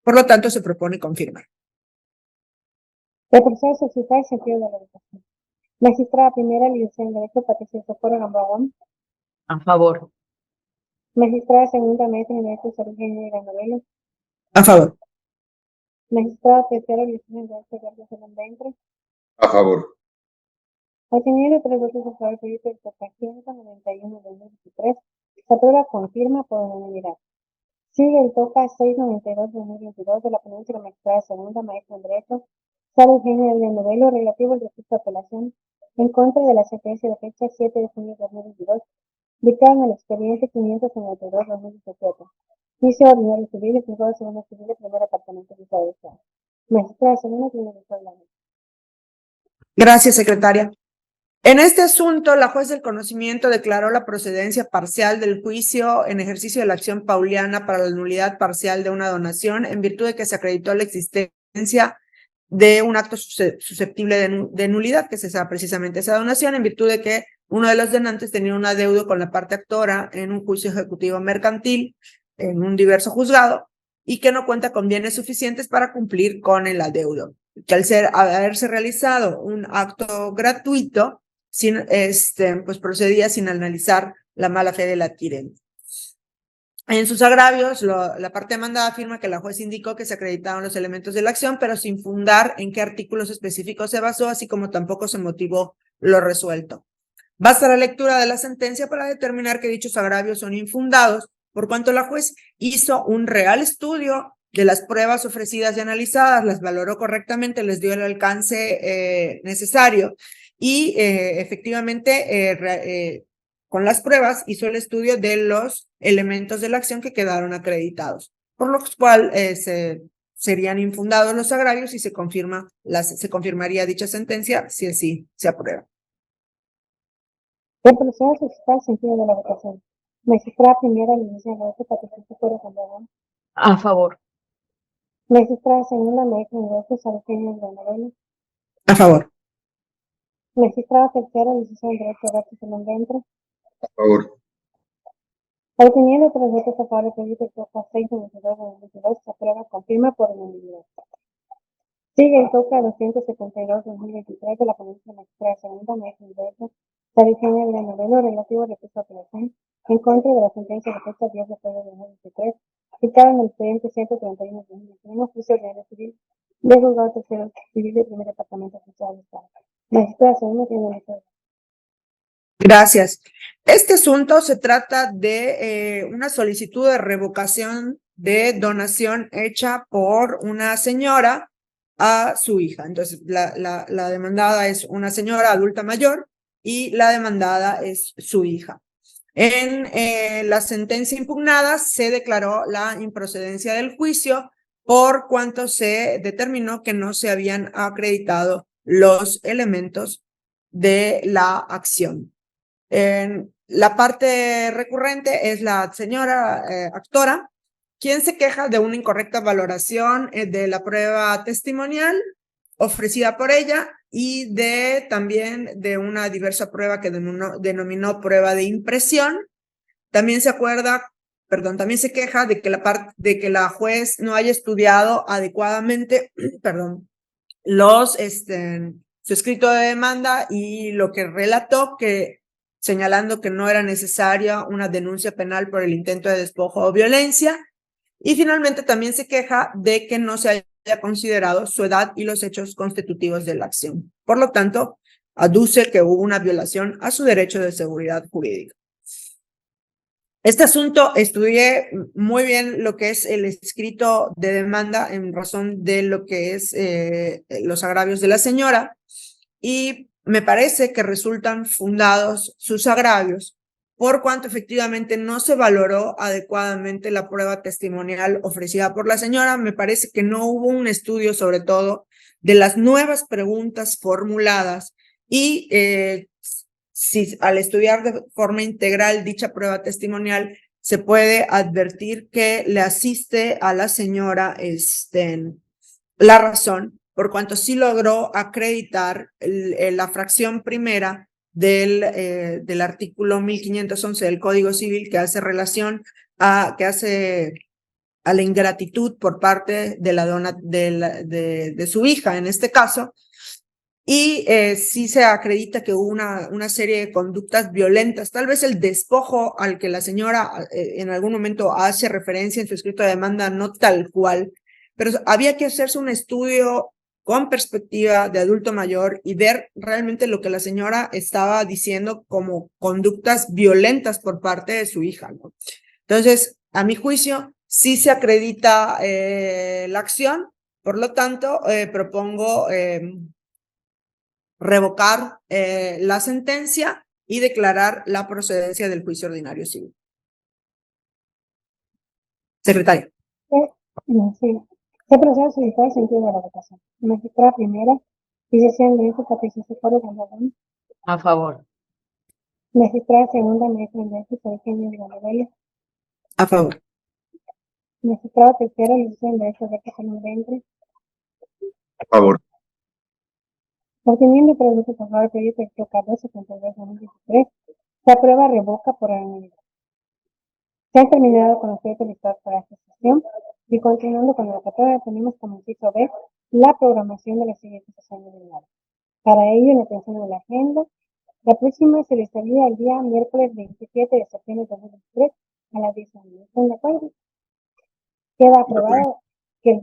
S4: Por lo tanto, se propone confirmar.
S2: El proceso suscita el sentido de la votación. Magistrada primera, licenciada en Derecho, Patricia Socorro Gamboa.
S3: A favor.
S2: Magistrada segunda, maestra en Derecho, Sargento de Novelo.
S4: A favor.
S2: Magistrada tercera, licenciada en Derecho, García Fernanda Entre.
S1: A favor.
S2: Teniendo 3 votos a favor, el proyecto de toca 191/2023 se aprueba confirma por unanimidad. Sigue el toca 692/2022 de la ponencia de la magistrada segunda, maestra en Derecho, Sara Eugenia de Novelo, relativo al recurso de apelación en contra de la sentencia de fecha 7 de junio de 2022, dictada en el expediente 552/2017. Juicio ordinario civil y juzgado de segunda civil del primer departamento de Estado. Magistrada segunda, tiene el hablando.
S4: Gracias, secretaria. En este asunto, la juez del conocimiento declaró la procedencia parcial del juicio en ejercicio de la acción pauliana para la nulidad parcial de una donación, en virtud de que se acreditó la existencia de un acto susceptible de nulidad, que sea precisamente esa donación, en virtud de que uno de los donantes tenía un adeudo con la parte actora en un juicio ejecutivo mercantil, en un diverso juzgado, y que no cuenta con bienes suficientes para cumplir con el adeudo. Que al haberse realizado un acto gratuito, pues procedía sin analizar la mala fe del adquirente. En sus agravios, la parte demandada afirma que la juez indicó que se acreditaron los elementos de la acción, pero sin fundar en qué artículos específicos se basó, así como tampoco se motivó lo resuelto. Basta la lectura de la sentencia para determinar que dichos agravios son infundados, por cuanto la juez hizo un real estudio de las pruebas ofrecidas y analizadas, las valoró correctamente, les dio el alcance necesario y efectivamente con las pruebas hizo el estudio de los elementos de la acción que quedaron acreditados, por lo cual serían infundados los agravios y se confirmaría dicha sentencia si así se aprueba.
S2: El proceso suscita el sentido de la votación. Magistrada primera, licenciada en Derecho, Patricia Socorro Gamboa.
S3: A favor.
S2: Magistrada segunda, maestra en Derecho, Sara Eugenia de Novelo.
S4: A favor.
S2: Magistrada tercera, licenciada en Derecho, García Fernanda Entre.
S1: A favor.
S2: Teniendo 3 votos a favor, el proyecto de toca 692/2022 se aprueba confirma por unanimidad. Sigue el toca 272/2023 de la ponencia de magistrada segunda, maestra en Derecho, Sara Eugenia de Novelo, relativo al recurso de apelación en contra de la sentencia de fecha 10 de febrero de 2023, dictada en el expediente 131/2021, juicio ordinario civil del juzgado tercero civil del primer departamento oficial de Estado. Magistrada segunda, tiene el uso.
S4: Gracias. Este asunto se trata de una solicitud de revocación de donación hecha por una señora a su hija. Entonces, la demandada es una señora adulta mayor y la demandada es su hija. En la sentencia impugnada se declaró la improcedencia del juicio por cuanto se determinó que no se habían acreditado los elementos de la acción. La parte recurrente es la señora actora, quien se queja de una incorrecta valoración de la prueba testimonial ofrecida por ella y también de una diversa prueba que denominó prueba de impresión. También también se queja de que la juez no haya estudiado adecuadamente, su escrito de demanda y lo que relató, señalando que no era necesaria una denuncia penal por el intento de despojo o violencia. Y finalmente también se queja de que no se haya considerado su edad y los hechos constitutivos de la acción. Por lo tanto, aduce que hubo una violación a su derecho de seguridad jurídica. Este asunto estudié muy bien lo que es el escrito de demanda en razón de lo que es los agravios de la señora y me parece que resultan fundados sus agravios por cuanto efectivamente no se valoró adecuadamente la prueba testimonial ofrecida por la señora. Me parece que no hubo un estudio sobre todo de las nuevas preguntas formuladas y si al estudiar de forma integral dicha prueba testimonial se puede advertir que le asiste a la señora la razón, por cuanto sí logró acreditar la fracción primera del artículo 1511 del Código Civil, que hace relación a la ingratitud por parte de la de su hija, en este caso, y sí se acredita que hubo una serie de conductas violentas. Tal vez el despojo al que la señora en algún momento hace referencia en su escrito de demanda, no tal cual, pero había que hacerse un estudio con perspectiva de adulto mayor y ver realmente lo que la señora estaba diciendo como conductas violentas por parte de su hija, ¿no? Entonces, a mi juicio, sí se acredita la acción, por lo tanto, propongo revocar la sentencia y declarar la procedencia del juicio ordinario civil. Secretaria.
S2: Sí. Se procede a solicitar el sentido de la votación. Magistrada primera, licenciada en Derecho Patricia Socorro Galván.
S3: A favor.
S2: Magistrada segunda, maestra en Derecho Eugenia Villarreal.
S4: A favor.
S2: Magistrada tercera, licenciada en Derecho Berta Columbentre.
S1: A favor.
S2: Obteniendo tres votos a favor, proyecto 1472-2023, se aprueba revoca por unanimidad. Se han terminado con los proyectos listados para esta sesión y continuando con la revocatoria tenemos como inciso B la programación de la siguiente sesión ordinaria. Para ello, en la atención de la agenda, la próxima se listaría el día miércoles 27 de septiembre de 2023 a las 10 a.m. ¿Están de acuerdo? Queda aprobado que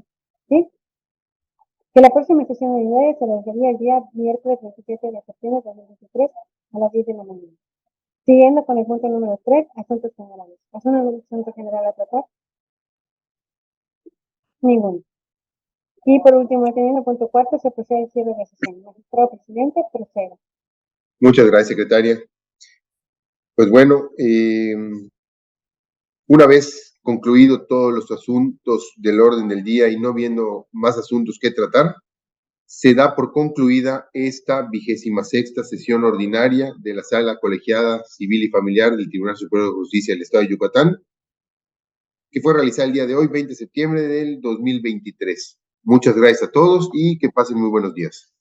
S2: la próxima sesión ordinaria se realizaría el día miércoles 27 de septiembre de 2023 a las 10 de la mañana. Siguiendo con el punto número 3, asuntos generales. ¿Alguna asunto general a tratar? Ninguno. Y por último, teniendo el punto 4, se procede al cierre de la sesión. Magistrado presidente, proceda.
S1: Muchas gracias, secretaria. Pues bueno, una vez concluido todos los asuntos del orden del día y no viendo más asuntos que tratar, se da por concluida esta 26ª sesión ordinaria de la Sala Colegiada Civil y Familiar del Tribunal Superior de Justicia del Estado de Yucatán, que fue realizada el día de hoy, 20 de septiembre del 2023. Muchas gracias a todos y que pasen muy buenos días.